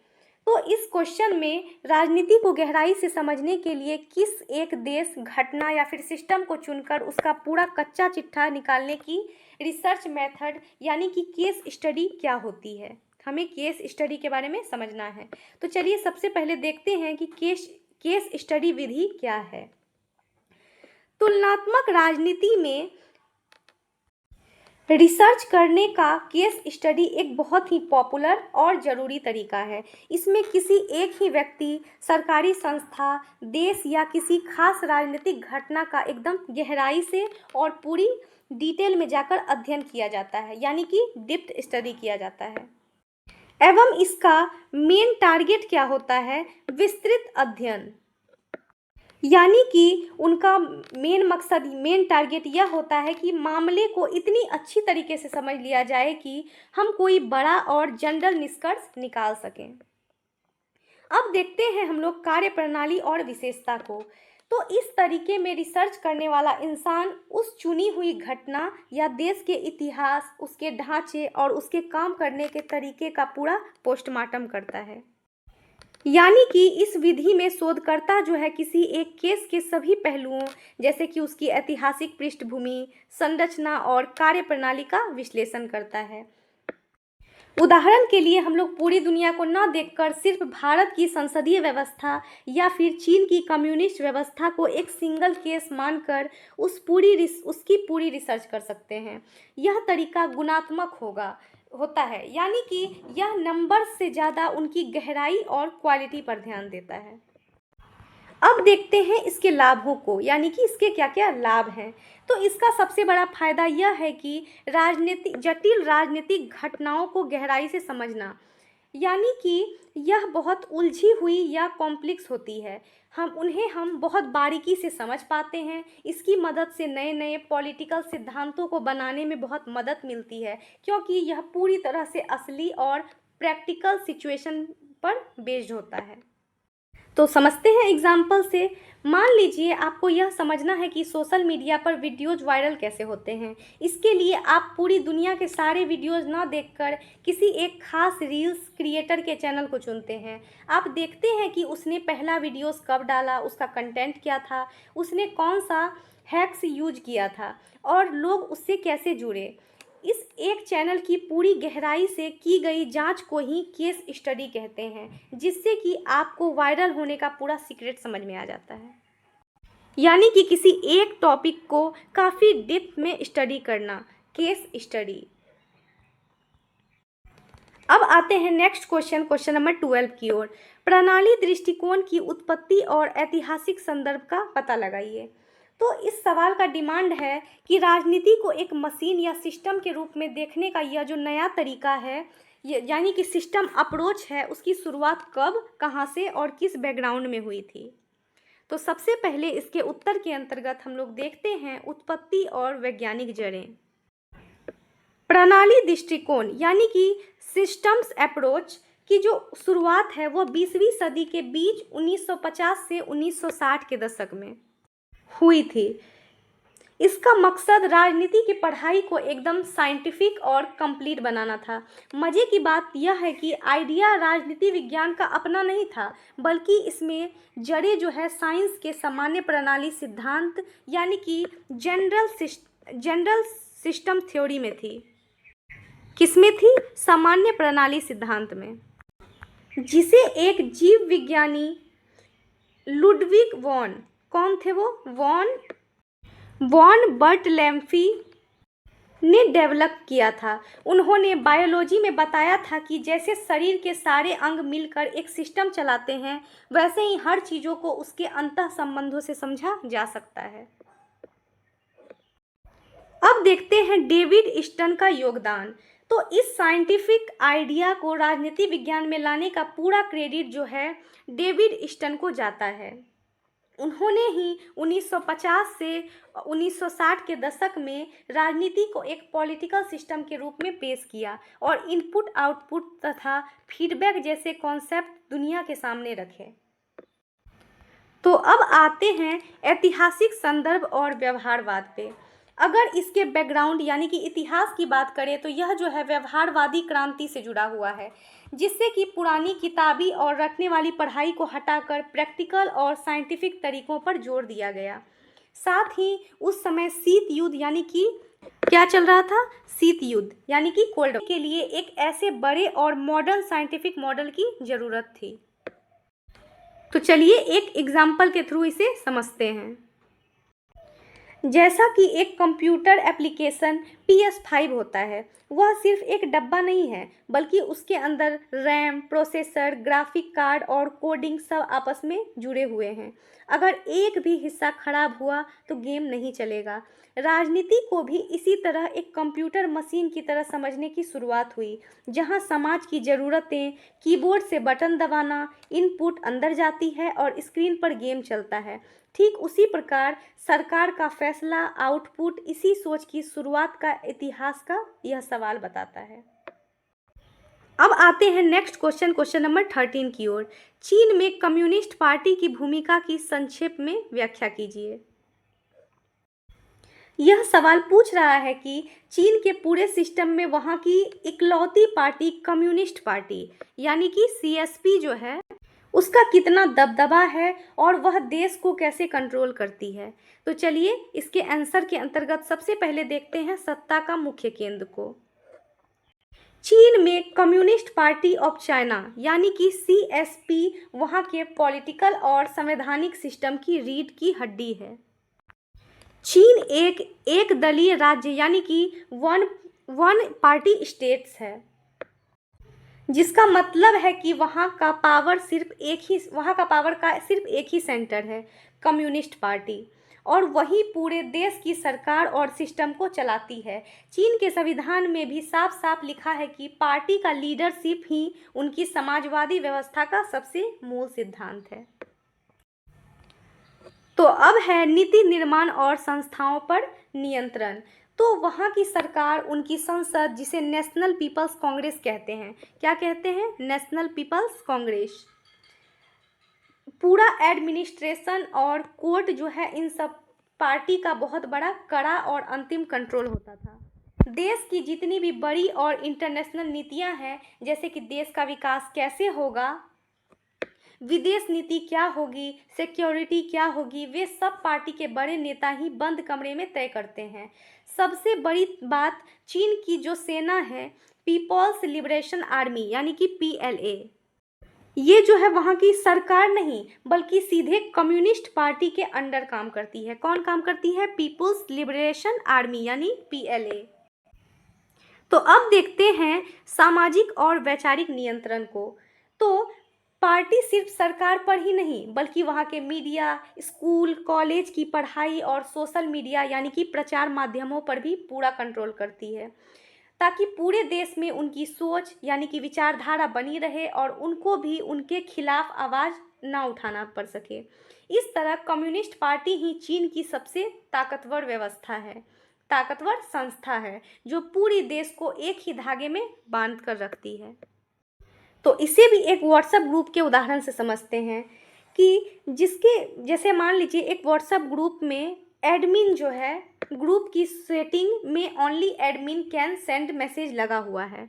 तो इस क्वेश्चन में राजनीति को गहराई से समझने के लिए किस एक देश, घटना या फिर सिस्टम को चुनकर उसका पूरा कच्चा चिट्ठा निकालने की रिसर्च मेथड यानी कि केस स्टडी क्या होती है, हमें केस स्टडी के बारे में समझना है। तो चलिए सबसे पहले देखते हैं कि केस स्टडी विधि क्या है। तुलनात्मक राजनीति में रिसर्च करने का केस स्टडी एक बहुत ही पॉपुलर और ज़रूरी तरीका है। इसमें किसी एक ही व्यक्ति, सरकारी संस्था, देश या किसी खास राजनीतिक घटना का एकदम गहराई से और पूरी डिटेल में जाकर अध्ययन किया जाता है, यानी कि डेप्थ स्टडी किया जाता है। एवं इसका मेन टारगेट क्या होता है? विस्तृत अध्ययन, यानी कि उनका मेन मकसद, मेन टारगेट यह होता है कि मामले को इतनी अच्छी तरीके से समझ लिया जाए कि हम कोई बड़ा और जनरल निष्कर्ष निकाल सकें। अब देखते हैं हम लोग कार्यप्रणाली और विशेषता को। तो इस तरीके में रिसर्च करने वाला इंसान उस चुनी हुई घटना या देश के इतिहास, उसके ढांचे और उसके काम करने के तरीके का पूरा पोस्टमार्टम करता है। यानी कि इस विधि में शोधकर्ता जो है किसी एक केस के सभी पहलुओं, जैसे कि उसकी ऐतिहासिक पृष्ठभूमि, संरचना और कार्यप्रणाली का विश्लेषण करता है। उदाहरण के लिए हम लोग पूरी दुनिया को न देखकर सिर्फ भारत की संसदीय व्यवस्था या फिर चीन की कम्युनिस्ट व्यवस्था को एक सिंगल केस मानकर उसकी पूरी रिसर्च कर सकते हैं। यह तरीका गुणात्मक होता है, यानी कि यह नंबर से ज़्यादा उनकी गहराई और क्वालिटी पर ध्यान देता है। अब देखते हैं इसके लाभों को, यानी कि इसके क्या क्या लाभ हैं। तो इसका सबसे बड़ा फायदा यह है कि जटिल राजनीतिक घटनाओं को गहराई से समझना, यानी कि यह बहुत उलझी हुई या कॉम्प्लेक्स होती है, हम बहुत बारीकी से समझ पाते हैं। इसकी मदद से नए नए पॉलिटिकल सिद्धांतों को बनाने में बहुत मदद मिलती है, क्योंकि यह पूरी तरह से असली और प्रैक्टिकल सिचुएशन पर बेस्ड होता है। तो समझते हैं एग्जाम्पल से। मान लीजिए आपको यह समझना है कि सोशल मीडिया पर वीडियोज़ वायरल कैसे होते हैं। इसके लिए आप पूरी दुनिया के सारे वीडियोज़ ना देखकर किसी एक खास रील्स क्रिएटर के चैनल को चुनते हैं। आप देखते हैं कि उसने पहला वीडियोज़ कब डाला, उसका कंटेंट क्या था, उसने कौन सा हैक्स यूज किया था और लोग उससे कैसे जुड़े। इस एक चैनल की पूरी गहराई से की गई जांच को ही केस स्टडी कहते हैं, जिससे कि आपको वायरल होने का पूरा सीक्रेट समझ में आ जाता है। यानी कि किसी एक टॉपिक को काफ़ी डेप्थ में स्टडी करना, केस स्टडी। अब आते हैं नेक्स्ट क्वेश्चन नंबर 12 की ओर। प्रणाली दृष्टिकोण की उत्पत्ति और ऐतिहासिक संदर्भ का पता लगाइए। तो इस सवाल का डिमांड है कि राजनीति को एक मशीन या सिस्टम के रूप में देखने का यह जो नया तरीका है, यानी कि सिस्टम अप्रोच है, उसकी शुरुआत कब, कहाँ से और किस बैकग्राउंड में हुई थी। तो सबसे पहले इसके उत्तर के अंतर्गत हम लोग देखते हैं उत्पत्ति और वैज्ञानिक जड़ें। प्रणाली दृष्टिकोण यानी कि सिस्टम्स अप्रोच की जो शुरुआत है वो 20वीं सदी के बीच 1950 से 1960 के दशक में हुई थी। इसका मकसद राजनीति की पढ़ाई को एकदम साइंटिफिक और कंप्लीट बनाना था। मज़े की बात यह है कि आइडिया राजनीति विज्ञान का अपना नहीं था, बल्कि इसमें जड़ें जो है साइंस के सामान्य प्रणाली सिद्धांत यानी कि जनरल सिस्टम थ्योरी में थी। किसमें थी? सामान्य प्रणाली सिद्धांत में, जिसे एक जीव विज्ञानी लुडविग वॉन, कौन थे वो? वॉन बर्टलेम्फी ने डेवलप किया था। उन्होंने बायोलॉजी में बताया था कि जैसे शरीर के सारे अंग मिलकर एक सिस्टम चलाते हैं, वैसे ही हर चीज़ों को उसके अंतः संबंधों से समझा जा सकता है। अब देखते हैं डेविड स्टन का योगदान। तो इस साइंटिफिक आइडिया को राजनीति विज्ञान में लाने का पूरा क्रेडिट जो है डेविड स्टन को जाता है। उन्होंने ही 1950 से 1960 के दशक में राजनीति को एक पॉलिटिकल सिस्टम के रूप में पेश किया और इनपुट आउटपुट तथा फीडबैक जैसे कॉन्सेप्ट दुनिया के सामने रखे। तो अब आते हैं ऐतिहासिक संदर्भ और व्यवहारवाद पे। अगर इसके बैकग्राउंड यानी कि इतिहास की बात करें तो यह जो है व्यवहारवादी क्रांति से जुड़ा हुआ है, जिससे कि पुरानी किताबी और रटने वाली पढ़ाई को हटाकर प्रैक्टिकल और साइंटिफिक तरीकों पर जोर दिया गया। साथ ही उस समय शीत युद्ध यानी कि क्या चल रहा था, शीत युद्ध यानी कि कोल्ड के लिए एक ऐसे बड़े और मॉडर्न साइंटिफिक मॉडल की ज़रूरत थी। तो चलिए एक एग्जाम्पल के थ्रू इसे समझते हैं। जैसा कि एक कंप्यूटर एप्लीकेशन PS5 होता है, वह सिर्फ एक डब्बा नहीं है, बल्कि उसके अंदर रैम, प्रोसेसर, ग्राफिक कार्ड और कोडिंग सब आपस में जुड़े हुए हैं। अगर एक भी हिस्सा खराब हुआ तो गेम नहीं चलेगा। राजनीति को भी इसी तरह एक कंप्यूटर मशीन की तरह समझने की शुरुआत हुई, जहां समाज की ज़रूरतें, कीबोर्ड से बटन दबाना, इनपुट अंदर जाती है और स्क्रीन पर गेम चलता है। ठीक उसी प्रकार सरकार का फैसला, आउटपुट, इसी सोच की शुरुआत का इतिहास का यह सवाल बताता है। अब आते हैं नेक्स्ट क्वेश्चन नंबर 13 की ओर। चीन में कम्युनिस्ट पार्टी की भूमिका की संक्षेप में व्याख्या कीजिए। यह सवाल पूछ रहा है कि चीन के पूरे सिस्टम में वहाँ की इकलौती पार्टी कम्युनिस्ट पार्टी यानी कि CSP जो है, उसका कितना दबदबा है और वह देश को कैसे कंट्रोल करती है। तो चलिए इसके आंसर के अंतर्गत सबसे पहले देखते हैं सत्ता का मुख्य केंद्र को। चीन में कम्युनिस्ट पार्टी ऑफ चाइना यानी कि CSP वहाँ के पॉलिटिकल और संवैधानिक सिस्टम की रीढ़ की हड्डी है। चीन एक दलीय राज्य यानी कि वन पार्टी स्टेट्स है, जिसका मतलब है कि वहाँ का पावर का सिर्फ एक ही सेंटर है, कम्युनिस्ट पार्टी, और वही पूरे देश की सरकार और सिस्टम को चलाती है। चीन के संविधान में भी साफ साफ लिखा है कि पार्टी का लीडरशिप ही उनकी समाजवादी व्यवस्था का सबसे मूल सिद्धांत है। तो अब है नीति निर्माण और संस्थाओं पर नियंत्रण। तो वहाँ की सरकार, उनकी संसद, जिसे नेशनल पीपल्स कांग्रेस कहते हैं, क्या कहते हैं, नेशनल पीपल्स कांग्रेस, पूरा एडमिनिस्ट्रेशन और कोर्ट जो है, इन सब पार्टी का बहुत बड़ा कड़ा और अंतिम कंट्रोल होता था। देश की जितनी भी बड़ी और इंटरनेशनल नीतियां हैं, जैसे कि देश का विकास कैसे होगा, विदेश नीति क्या होगी, सिक्योरिटी क्या होगी, वे सब पार्टी के बड़े नेता ही बंद कमरे में तय करते हैं। सबसे बड़ी बात, चीन की जो सेना है, पीपल्स लिबरेशन आर्मी यानी कि PLA, ये जो है वहाँ की सरकार नहीं बल्कि सीधे कम्युनिस्ट पार्टी के अंडर काम करती है। कौन काम करती है, पीपल्स लिबरेशन आर्मी यानी PLA। तो अब देखते हैं सामाजिक और वैचारिक नियंत्रण को। तो पार्टी सिर्फ सरकार पर ही नहीं बल्कि वहाँ के मीडिया, स्कूल, कॉलेज की पढ़ाई और सोशल मीडिया यानी कि प्रचार माध्यमों पर भी पूरा कंट्रोल करती है, ताकि पूरे देश में उनकी सोच यानी कि विचारधारा बनी रहे और उनको भी उनके खिलाफ आवाज़ ना उठाना पड़ सके। इस तरह कम्युनिस्ट पार्टी ही चीन की सबसे ताकतवर व्यवस्था है, ताकतवर संस्था है, जो पूरी देश को एक ही धागे में बांध कर रखती है। तो इसे भी एक व्हाट्सएप ग्रुप के उदाहरण से समझते हैं कि जिसके जैसे मान लीजिए एक व्हाट्सएप ग्रुप में एडमिन जो है, ग्रुप की सेटिंग में only admin can send message लगा हुआ है,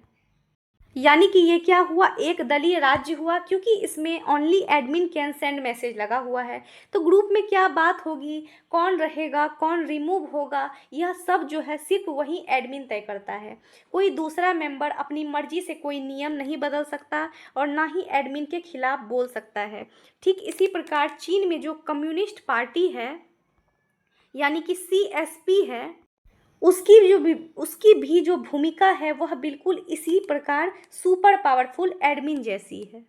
यानी कि ये क्या हुआ, एक दलीय राज्य हुआ, क्योंकि इसमें only admin can send message लगा हुआ है। तो ग्रुप में क्या बात होगी, कौन रहेगा, कौन रिमूव होगा, यह सब जो है सिर्फ वही एडमिन तय करता है। कोई दूसरा मेंबर अपनी मर्जी से कोई नियम नहीं बदल सकता और ना ही एडमिन के खिलाफ बोल सकता है। ठीक इसी प्रकार चीन में जो कम्युनिस्ट पार्टी है यानी कि CSP है, उसकी भी जो भूमिका है वह बिल्कुल इसी प्रकार सुपर पावरफुल एडमिन जैसी है।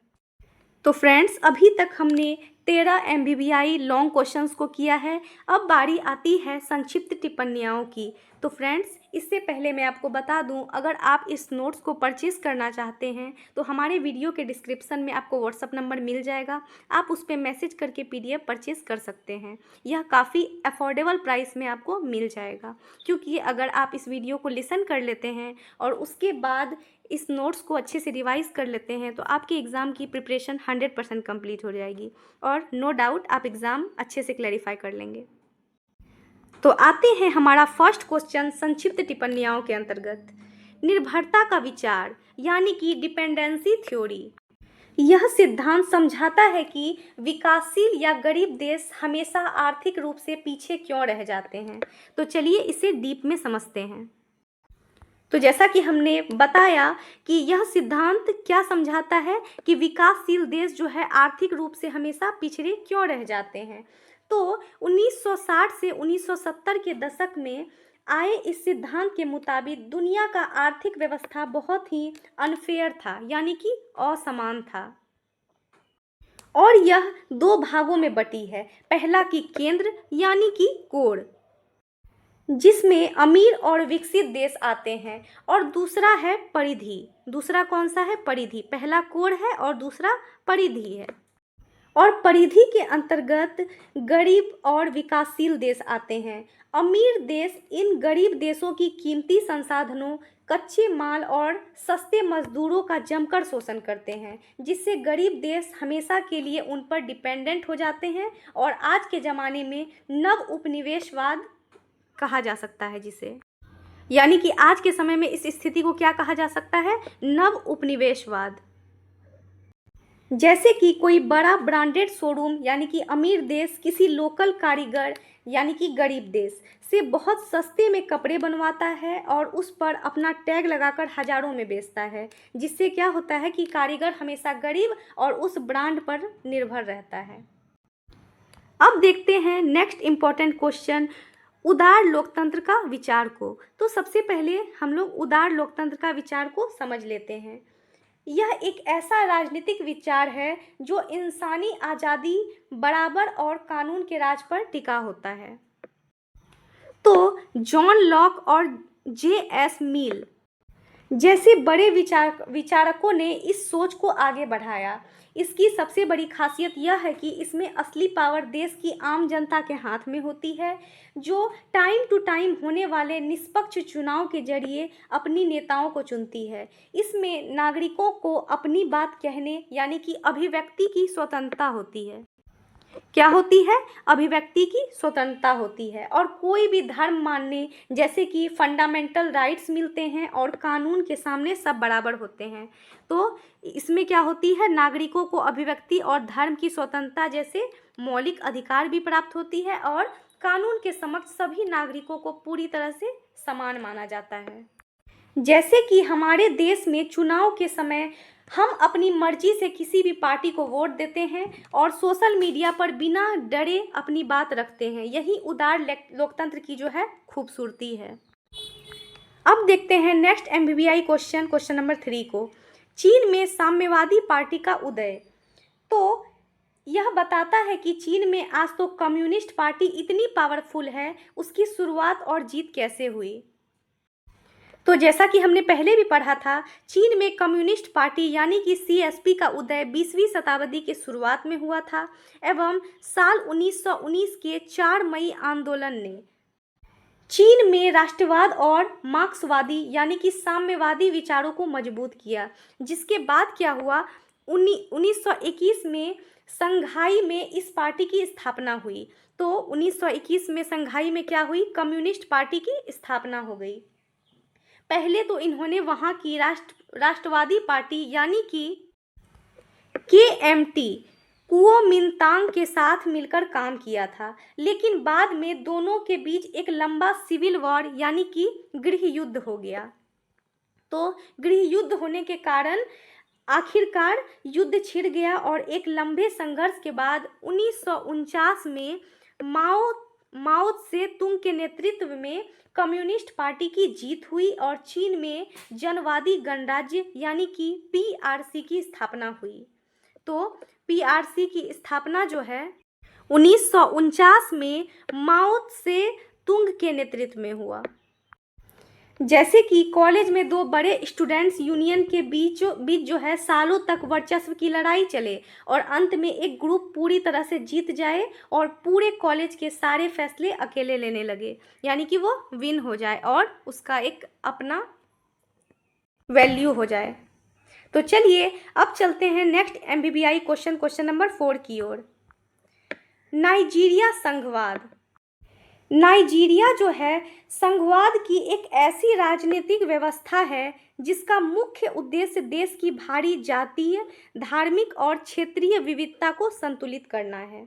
तो फ्रेंड्स, अभी तक हमने 13 MBBI लॉन्ग क्वेश्चंस को किया है। अब बारी आती है संक्षिप्त टिप्पणियों की। तो फ्रेंड्स, इससे पहले मैं आपको बता दूं, अगर आप इस नोट्स को परचेज़ करना चाहते हैं तो हमारे वीडियो के डिस्क्रिप्शन में आपको व्हाट्सअप नंबर मिल जाएगा, आप उस पर मैसेज करके PDF परचेज़ कर सकते हैं। यह काफ़ी अफोर्डेबल प्राइस में आपको मिल जाएगा, क्योंकि अगर आप इस वीडियो को लिसन कर लेते हैं और उसके बाद इस नोट्स को अच्छे से रिवाइज कर लेते हैं तो आपके एग्ज़ाम की प्रिपरेशन 100% कंप्लीट हो जाएगी और नो डाउट आप एग्ज़ाम अच्छे से क्लैरिफाई कर लेंगे। तो आते हैं हमारा फर्स्ट क्वेश्चन संक्षिप्त टिप्पणियों के अंतर्गत। निर्भरता का विचार यानी कि डिपेंडेंसी थ्योरी। यह सिद्धांत समझाता है कि विकासशील या गरीब देश हमेशा आर्थिक रूप से पीछे क्यों रह जाते हैं। तो चलिए इसे डीप में समझते हैं। तो जैसा कि हमने बताया कि यह सिद्धांत क्या समझाता है कि विकासशील देश जो है आर्थिक रूप से हमेशा पिछड़े क्यों रह जाते हैं। तो 1960 से 1970 के दशक में आए इस सिद्धांत के मुताबिक दुनिया का आर्थिक व्यवस्था बहुत ही अनफेयर था, यानी कि असमान था, और यह दो भागों में बटी है। पहला कि केंद्र यानी कि कोर, जिसमें अमीर और विकसित देश आते हैं, और दूसरा है परिधि। दूसरा कौन सा है? परिधि। पहला कोर है और दूसरा परिधि है। और परिधि के अंतर्गत गरीब और विकासशील देश आते हैं। अमीर देश इन गरीब देशों की कीमती संसाधनों, कच्चे माल और सस्ते मजदूरों का जमकर शोषण करते हैं, जिससे गरीब देश हमेशा के लिए उन पर डिपेंडेंट हो जाते हैं। और आज के ज़माने में नव उपनिवेशवाद कहा जा सकता है जिसे, यानी कि आज के समय में इस स्थिति को क्या कहा जा सकता है? नव उपनिवेशवाद। जैसे कि कोई बड़ा ब्रांडेड शोरूम यानी कि अमीर देश किसी लोकल कारीगर यानी कि गरीब देश से बहुत सस्ते में कपड़े बनवाता है और उस पर अपना टैग लगाकर हज़ारों में बेचता है, जिससे क्या होता है कि कारीगर हमेशा गरीब और उस ब्रांड पर निर्भर रहता है। अब देखते हैं नेक्स्ट इम्पॉर्टेंट क्वेश्चन, उदार लोकतंत्र का विचार को। तो सबसे पहले हम लोग उदार लोकतंत्र का विचार को समझ लेते हैं। यह एक ऐसा राजनीतिक विचार है जो इंसानी आज़ादी, बराबर और कानून के राज पर टिका होता है। तो जॉन लॉक और J.S. मिल जैसे बड़े विचारकों ने इस सोच को आगे बढ़ाया। इसकी सबसे बड़ी खासियत यह है कि इसमें असली पावर देश की आम जनता के हाथ में होती है, जो टाइम टू टाइम होने वाले निष्पक्ष चुनाव के जरिए अपनी नेताओं को चुनती है। इसमें नागरिकों को अपनी बात कहने यानी कि अभिव्यक्ति की स्वतंत्रता होती है। क्या होती है? अभिव्यक्ति की स्वतंत्रता होती है, और कोई भी धर्म मानने जैसे कि फंडामेंटल राइट्स मिलते हैं, और कानून के सामने सब बराबर होते हैं। तो इसमें क्या होती है? नागरिकों को अभिव्यक्ति और धर्म की स्वतंत्रता जैसे मौलिक अधिकार भी प्राप्त होती है, और कानून के समक्ष सभी नागरिकों को पूरी तरह से समान माना जाता है। जैसे कि हमारे देश में चुनाव के समय हम अपनी मर्जी से किसी भी पार्टी को वोट देते हैं और सोशल मीडिया पर बिना डरे अपनी बात रखते हैं। यही उदार लोकतंत्र की जो है खूबसूरती है। अब देखते हैं नेक्स्ट MBBI क्वेश्चन नंबर 3 को। चीन में साम्यवादी पार्टी का उदय। तो यह बताता है कि चीन में आज तो कम्युनिस्ट पार्टी इतनी पावरफुल है, उसकी शुरुआत और जीत कैसे हुई। तो जैसा कि हमने पहले भी पढ़ा था, चीन में कम्युनिस्ट पार्टी यानी कि CSP का उदय 20वीं शताब्दी के शुरुआत में हुआ था, एवं साल 1919 के 4 मई आंदोलन ने चीन में राष्ट्रवाद और मार्क्सवादी यानी कि साम्यवादी विचारों को मजबूत किया। जिसके बाद क्या हुआ, 1921 में संघाई में इस पार्टी की स्थापना हुई। तो 1921 में संघाई में क्या हुई? कम्युनिस्ट पार्टी की स्थापना हो गई। पहले तो इन्होंने वहाँ की राष्ट्रवादी पार्टी यानी कि KMT कुओमिंतांग के साथ मिलकर काम किया था, लेकिन बाद में दोनों के बीच एक लंबा सिविल वॉर यानी कि गृह युद्ध हो गया। तो गृह युद्ध होने के कारण आखिरकार युद्ध छिड़ गया, और एक लंबे संघर्ष के बाद 1949 में माओ से तुंग के नेतृत्व में कम्युनिस्ट पार्टी की जीत हुई और चीन में जनवादी गणराज्य यानी कि PRC की स्थापना हुई। तो PRC की स्थापना जो है 1949 में माओ से तुंग के नेतृत्व में हुआ। जैसे कि कॉलेज में दो बड़े स्टूडेंट्स यूनियन के बीच जो है सालों तक वर्चस्व की लड़ाई चले, और अंत में एक ग्रुप पूरी तरह से जीत जाए और पूरे कॉलेज के सारे फैसले अकेले लेने लगे, यानी कि वो विन हो जाए और उसका एक अपना वैल्यू हो जाए। तो चलिए अब चलते हैं नेक्स्ट MBBI क्वेश्चन नंबर 4 की ओर। नाइजीरिया संघवाद। नाइजीरिया जो है संघवाद की एक ऐसी राजनीतिक व्यवस्था है जिसका मुख्य उद्देश्य देश की भारी जातीय, धार्मिक और क्षेत्रीय विविधता को संतुलित करना है।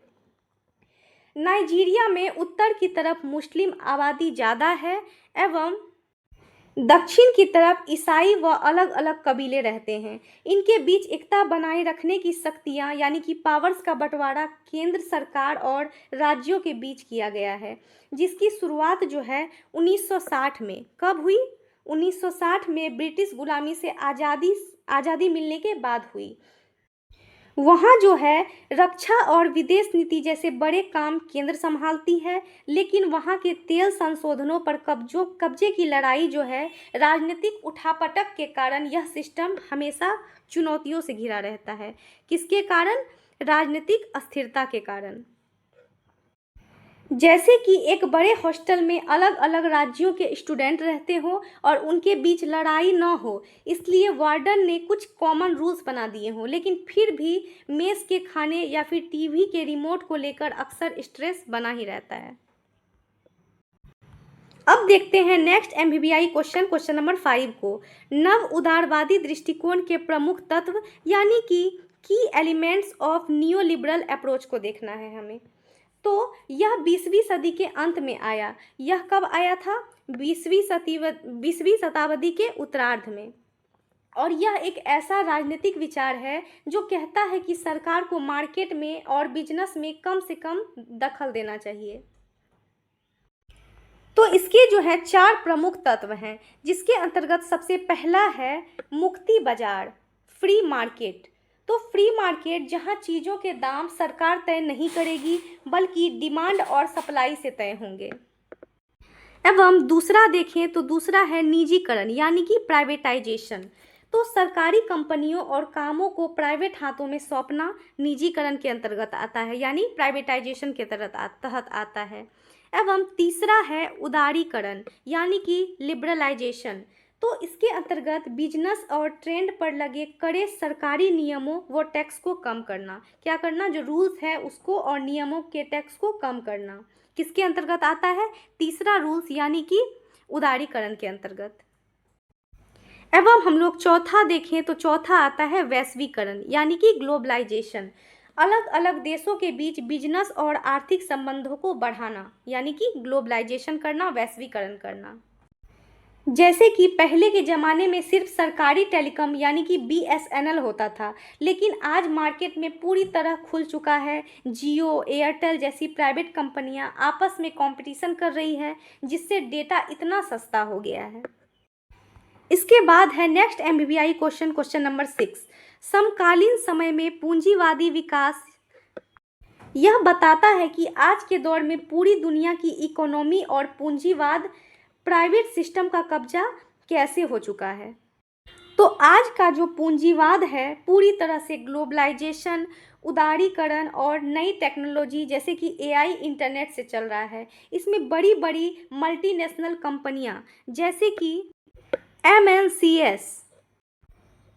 नाइजीरिया में उत्तर की तरफ मुस्लिम आबादी ज़्यादा है एवं दक्षिण की तरफ ईसाई व अलग अलग कबीले रहते हैं। इनके बीच एकता बनाए रखने की शक्तियाँ यानी कि पावर्स का बंटवारा केंद्र सरकार और राज्यों के बीच किया गया है, जिसकी शुरुआत जो है 1960 में कब हुई? 1960 में ब्रिटिश गुलामी से आज़ादी मिलने के बाद हुई। वहाँ जो है रक्षा और विदेश नीति जैसे बड़े काम केंद्र संभालती है, लेकिन वहाँ के तेल संशोधनों पर कब्जे की लड़ाई जो है राजनीतिक उठापटक के कारण यह सिस्टम हमेशा चुनौतियों से घिरा रहता है। किसके कारण? राजनीतिक अस्थिरता के कारण। जैसे कि एक बड़े हॉस्टल में अलग अलग राज्यों के स्टूडेंट रहते हो और उनके बीच लड़ाई न हो, इसलिए वार्डन ने कुछ कॉमन रूल्स बना दिए हों, लेकिन फिर भी मेस के खाने या फिर टीवी के रिमोट को लेकर अक्सर स्ट्रेस बना ही रहता है। अब देखते हैं नेक्स्ट MBBI क्वेश्चन नंबर 5 को। नव उदारवादी दृष्टिकोण के प्रमुख तत्व यानी कि की elements of neo liberal approach को देखना है हमें। तो यह 20वीं सदी के अंत में आया। यह कब आया था? 20वीं शताब्दी के उत्तरार्ध में। और यह एक ऐसा राजनीतिक विचार है जो कहता है कि सरकार को मार्केट में और बिजनेस में कम से कम दखल देना चाहिए। तो इसके जो है 4 प्रमुख तत्व हैं, जिसके अंतर्गत सबसे पहला है मुक्ति बाजार, फ्री मार्केट। तो फ्री मार्केट जहां चीज़ों के दाम सरकार तय नहीं करेगी बल्कि डिमांड और सप्लाई से तय होंगे। एवं दूसरा देखें तो दूसरा है निजीकरण यानी कि प्राइवेटाइजेशन। तो सरकारी कंपनियों और कामों को प्राइवेट हाथों में सौंपना निजीकरण के अंतर्गत आता है, यानी प्राइवेटाइजेशन के तहत आता है। एवं तीसरा है उदारीकरण यानी कि लिबरलाइजेशन। तो इसके अंतर्गत बिजनेस और ट्रेंड पर लगे कड़े सरकारी नियमों व टैक्स को कम करना। क्या करना? जो रूल्स है उसको और नियमों के टैक्स को कम करना। किसके अंतर्गत आता है? तीसरा रूल्स यानी कि उदारीकरण के अंतर्गत। एवं हम लोग चौथा देखें तो चौथा आता है वैश्वीकरण यानी कि ग्लोबलाइजेशन। अलग अलग देशों के बीच बिजनेस और आर्थिक संबंधों को बढ़ाना यानी कि ग्लोबलाइजेशन करना, वैश्वीकरण करना। जैसे कि पहले के ज़माने में सिर्फ सरकारी टेलीकॉम यानी कि BSNL होता था, लेकिन आज मार्केट में पूरी तरह खुल चुका है। जियो, एयरटेल जैसी प्राइवेट कंपनियां आपस में कंपटीशन कर रही है, जिससे डेटा इतना सस्ता हो गया है। इसके बाद है नेक्स्ट MBBI क्वेश्चन नंबर 6। समकालीन समय में पूंजीवादी विकास यह बताता है कि आज के दौर में पूरी दुनिया की इकोनॉमी और पूंजीवाद प्राइवेट सिस्टम का कब्जा कैसे हो चुका है। तो आज का जो पूंजीवाद है पूरी तरह से ग्लोबलाइजेशन, उदारीकरण और नई टेक्नोलॉजी जैसे कि AI, इंटरनेट से चल रहा है। इसमें बड़ी बड़ी मल्टीनेशनल कंपनियां जैसे कि MNCs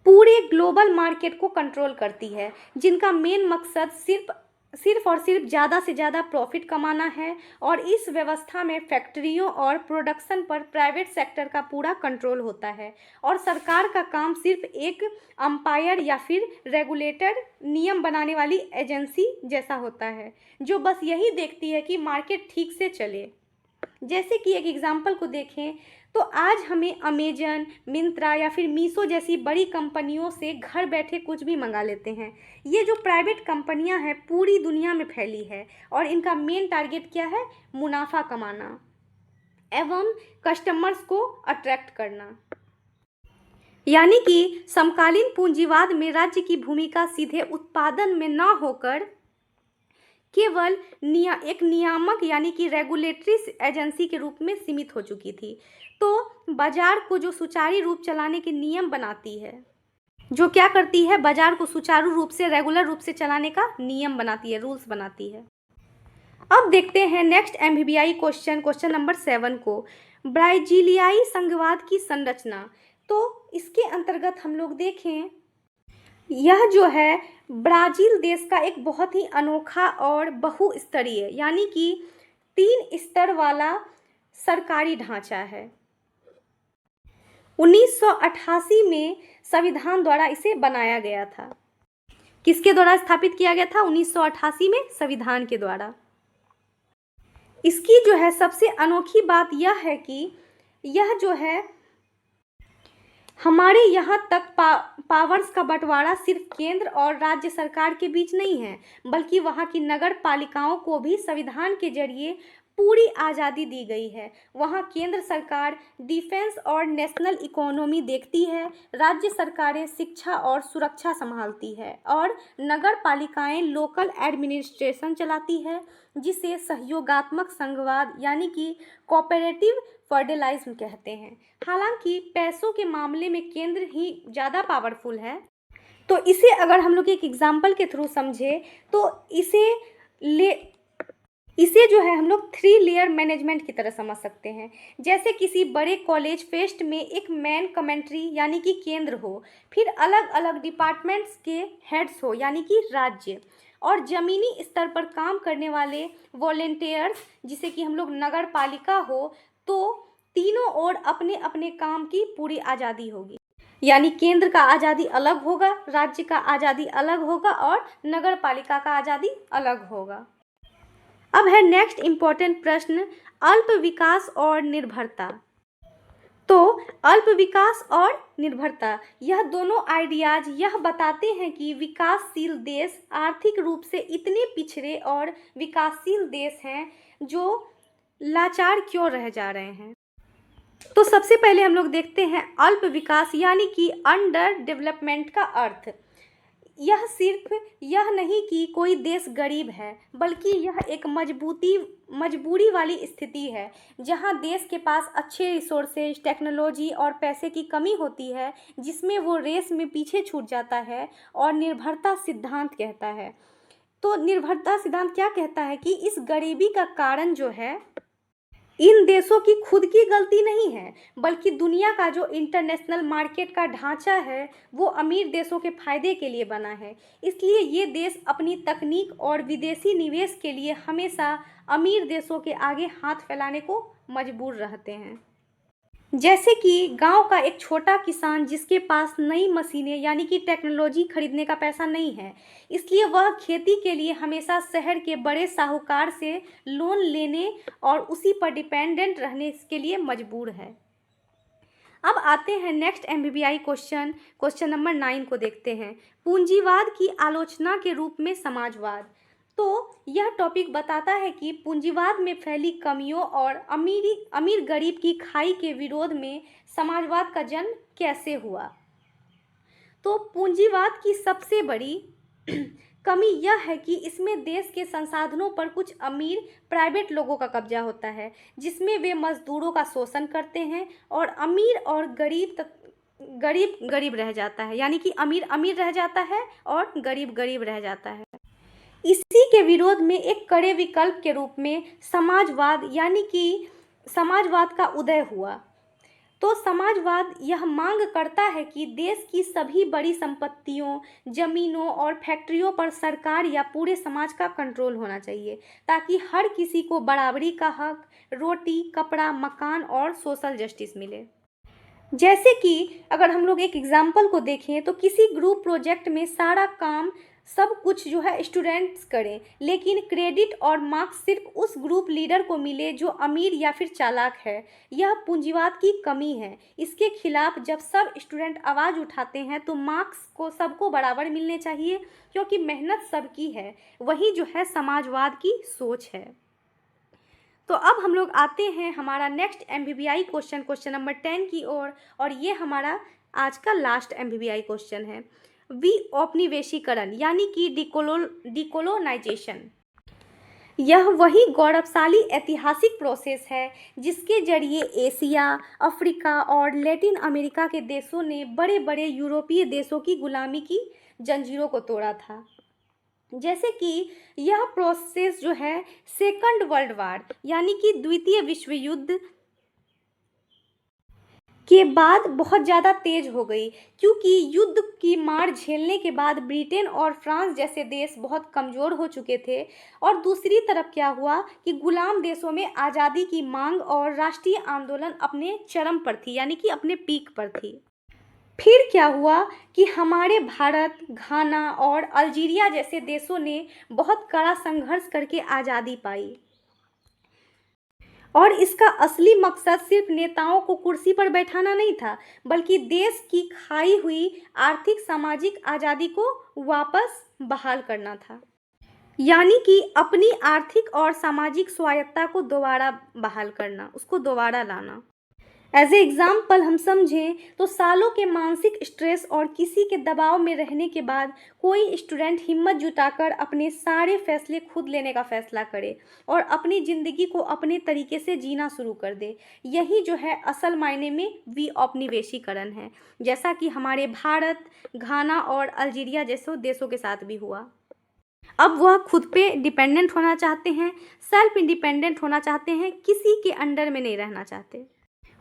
पूरे ग्लोबल मार्केट को कंट्रोल करती है, जिनका मेन मकसद सिर्फ और सिर्फ ज़्यादा से ज़्यादा प्रॉफिट कमाना है। और इस व्यवस्था में फैक्ट्रियों और प्रोडक्शन पर प्राइवेट सेक्टर का पूरा कंट्रोल होता है और सरकार का काम सिर्फ एक अंपायर या फिर रेगुलेटर, नियम बनाने वाली एजेंसी जैसा होता है, जो बस यही देखती है कि मार्केट ठीक से चले। जैसे कि एक एग्जांपल को देखें तो आज हमें अमेजन, मिंत्रा या फिर मीशो जैसी बड़ी कंपनियों से घर बैठे कुछ भी मंगा लेते हैं। ये जो प्राइवेट कंपनियां हैं पूरी दुनिया में फैली है और इनका मेन टारगेट क्या है? मुनाफा कमाना एवं कस्टमर्स को अट्रैक्ट करना। यानी कि समकालीन पूंजीवाद में राज्य की भूमिका सीधे उत्पादन में न होकर केवल एक नियामक यानी कि रेगुलेटरी एजेंसी के रूप में सीमित हो चुकी थी। तो बाजार को जो सुचारू रूप चलाने के नियम बनाती है, जो क्या करती है? बाजार को सुचारू रूप से, रेगुलर रूप से चलाने का नियम बनाती है, रूल्स बनाती है। अब देखते हैं नेक्स्ट MBBI क्वेश्चन नंबर 7 को। ब्राजीलियाई संघवाद की संरचना। तो इसके अंतर्गत हम लोग देखें, यह जो है ब्राज़ील देश का एक बहुत ही अनोखा और बहुस्तरीय यानी कि 3 स्तर वाला सरकारी ढांचा है। 1988 में संविधान द्वारा इसे बनाया गया था। किसके द्वारा स्थापित किया गया था? 1988 में संविधान के द्वारा। इसकी जो है सबसे अनोखी बात यह है कि यह जो है हमारे यहाँ तक पावर्स का बंटवारा सिर्फ केंद्र और राज्य सरकार के बीच नहीं है, बल्कि वहाँ की नगर पालिकाओं को भी संविधान के जरिए पूरी आज़ादी दी गई है। वहाँ केंद्र सरकार डिफेंस और नेशनल इकोनॉमी देखती है, राज्य सरकारें शिक्षा और सुरक्षा संभालती है और नगर पालिकाएं लोकल एडमिनिस्ट्रेशन चलाती है, जिसे सहयोगात्मक संघवाद यानी कि कोऑपरेटिव फेडरलिज्म कहते हैं। हालांकि पैसों के मामले में केंद्र ही ज़्यादा पावरफुल है, तो इसे अगर हम लोग एक एग्जाम्पल के थ्रू समझे तो इसे जो है हम लोग 3 लेयर मैनेजमेंट की तरह समझ सकते हैं। जैसे किसी बड़े कॉलेज फेस्ट में एक मेन कमेंट्री यानी कि केंद्र हो, फिर अलग अलग डिपार्टमेंट्स के हेड्स हो यानी कि राज्य, और ज़मीनी स्तर पर काम करने वाले वॉलेंटियर्स जिसे कि हम लोग नगर पालिका हो, तो तीनों ओर अपने अपने काम की पूरी आज़ादी होगी। यानी केंद्र का आज़ादी अलग होगा, राज्य का आज़ादी अलग होगा और नगर पालिका का आज़ादी अलग होगा। अब है नेक्स्ट इम्पॉर्टेंट प्रश्न, अल्प विकास और निर्भरता। तो अल्प विकास और निर्भरता, यह दोनों आइडियाज यह बताते हैं कि विकासशील देश आर्थिक रूप से इतने पिछड़े और विकासशील देश हैं जो लाचार क्यों रह जा रहे हैं। तो सबसे पहले हम लोग देखते हैं अल्प विकास यानी कि अंडर डेवलपमेंट का अर्थ। यह सिर्फ यह नहीं कि कोई देश गरीब है, बल्कि यह एक मजबूरी वाली स्थिति है जहां देश के पास अच्छे रिसोर्सेज, टेक्नोलॉजी और पैसे की कमी होती है, जिसमें वो रेस में पीछे छूट जाता है। और निर्भरता सिद्धांत कहता है, तो निर्भरता सिद्धांत क्या कहता है कि इस गरीबी का कारण जो है इन देशों की खुद की गलती नहीं है, बल्कि दुनिया का जो इंटरनेशनल मार्केट का ढांचा है वो अमीर देशों के फायदे के लिए बना है। इसलिए ये देश अपनी तकनीक और विदेशी निवेश के लिए हमेशा अमीर देशों के आगे हाथ फैलाने को मजबूर रहते हैं। जैसे कि गांव का एक छोटा किसान जिसके पास नई मशीनें यानी कि टेक्नोलॉजी खरीदने का पैसा नहीं है, इसलिए वह खेती के लिए हमेशा शहर के बड़े साहूकार से लोन लेने और उसी पर डिपेंडेंट रहने के लिए मजबूर है। अब आते हैं नेक्स्ट एमबीबीआई क्वेश्चन नंबर 9 को देखते हैं, पूंजीवाद की आलोचना के रूप में समाजवाद। तो यह टॉपिक बताता है कि पूंजीवाद में फैली कमियों और अमीर गरीब की खाई के विरोध में समाजवाद का जन्म कैसे हुआ। तो पूंजीवाद की सबसे बड़ी कमी यह है कि इसमें देश के संसाधनों पर कुछ अमीर प्राइवेट लोगों का कब्जा होता है, जिसमें वे मजदूरों का शोषण करते हैं और अमीर और गरीब रह जाता है, यानी कि अमीर रह जाता है और गरीब रह जाता है। इसी के विरोध में एक कड़े विकल्प के रूप में समाजवाद यानी कि समाजवाद का उदय हुआ। तो समाजवाद यह मांग करता है कि देश की सभी बड़ी संपत्तियों, जमीनों और फैक्ट्रियों पर सरकार या पूरे समाज का कंट्रोल होना चाहिए, ताकि हर किसी को बराबरी का हक, रोटी, कपड़ा, मकान और सोशल जस्टिस मिले। जैसे कि अगर हम लोग एक एग्जाम्पल को देखें तो किसी ग्रुप प्रोजेक्ट में सारा काम सब कुछ जो है स्टूडेंट्स करें, लेकिन क्रेडिट और मार्क्स सिर्फ उस ग्रुप लीडर को मिले जो अमीर या फिर चालाक है। यह पूंजीवाद की कमी है। इसके खिलाफ जब सब स्टूडेंट आवाज़ उठाते हैं तो मार्क्स को सबको बराबर मिलने चाहिए, क्योंकि मेहनत सबकी है। वही जो है समाजवाद की सोच है। तो अब हम लोग आते हैं हमारा नेक्स्ट एमबीबीआई क्वेश्चन नंबर 10 की ओर, और ये हमारा आज का लास्ट एमबीबीआई क्वेश्चन है, औपनिवेशीकरण यानी कि डिकोलोनाइजेशन। यह वही गौरवशाली ऐतिहासिक प्रोसेस है जिसके जरिए एशिया, अफ्रीका और लैटिन अमेरिका के देशों ने बड़े बड़े यूरोपीय देशों की गुलामी की जंजीरों को तोड़ा था। जैसे कि यह प्रोसेस जो है सेकंड वर्ल्ड वार यानी कि द्वितीय विश्व युद्ध के बाद बहुत ज़्यादा तेज़ हो गई, क्योंकि युद्ध की मार झेलने के बाद ब्रिटेन और फ्रांस जैसे देश बहुत कमज़ोर हो चुके थे। और दूसरी तरफ क्या हुआ कि गुलाम देशों में आज़ादी की मांग और राष्ट्रीय आंदोलन अपने चरम पर थी, यानी कि अपने पीक पर थी। फिर क्या हुआ कि हमारे भारत, घाना और अल्जीरिया जैसे देशों ने बहुत कड़ा संघर्ष करके आज़ादी पाई। और इसका असली मकसद सिर्फ नेताओं को कुर्सी पर बैठाना नहीं था, बल्कि देश की खाई हुई आर्थिक सामाजिक आज़ादी को वापस बहाल करना था। यानी कि अपनी आर्थिक और सामाजिक स्वायत्ता को दोबारा बहाल करना, उसको दोबारा लाना। एज ए एग्ज़ाम्पल हम समझें तो सालों के मानसिक स्ट्रेस और किसी के दबाव में रहने के बाद कोई स्टूडेंट हिम्मत जुटाकर अपने सारे फैसले खुद लेने का फैसला करे और अपनी ज़िंदगी को अपने तरीके से जीना शुरू कर दे। यही जो है असल मायने में विऔपनिवेशीकरण है, जैसा कि हमारे भारत, घाना और अल्जीरिया जैसे देशों के साथ भी हुआ। अब वह खुद पे डिपेंडेंट होना चाहते हैं, सेल्फ इंडिपेंडेंट होना चाहते हैं, किसी के अंडर में नहीं रहना चाहते।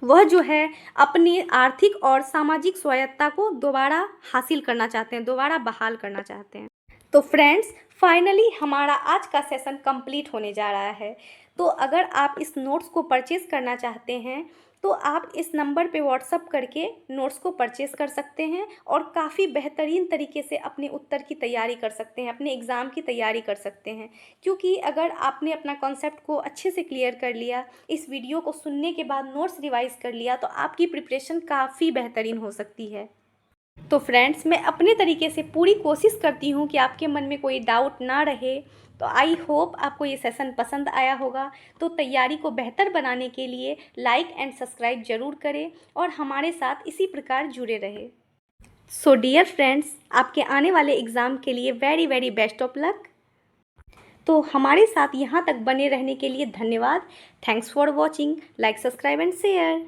वह जो है अपनी आर्थिक और सामाजिक स्वायत्ता को दोबारा हासिल करना चाहते हैं, दोबारा बहाल करना चाहते हैं। तो फ्रेंड्स, फाइनली हमारा आज का सेशन कंप्लीट होने जा रहा है। तो अगर आप इस नोट्स को परचेज़ करना चाहते हैं तो आप इस नंबर पे व्हाट्सअप करके नोट्स को परचेज़ कर सकते हैं और काफ़ी बेहतरीन तरीके से अपने उत्तर की तैयारी कर सकते हैं, अपने एग्ज़ाम की तैयारी कर सकते हैं। क्योंकि अगर आपने अपना कॉन्सेप्ट को अच्छे से क्लियर कर लिया, इस वीडियो को सुनने के बाद नोट्स रिवाइज़ कर लिया, तो आपकी प्रिपरेशन काफ़ी बेहतरीन हो सकती है। तो फ्रेंड्स, मैं अपने तरीके से पूरी कोशिश करती हूँ कि आपके मन में कोई डाउट ना रहे। तो आई होप आपको ये सेशन पसंद आया होगा। तो तैयारी को बेहतर बनाने के लिए लाइक एंड सब्सक्राइब ज़रूर करें और हमारे साथ इसी प्रकार जुड़े रहे। सो डियर फ्रेंड्स, आपके आने वाले एग्ज़ाम के लिए very very best of luck. तो हमारे साथ यहाँ तक बने रहने के लिए धन्यवाद। Thanks for watching. Like, subscribe and share.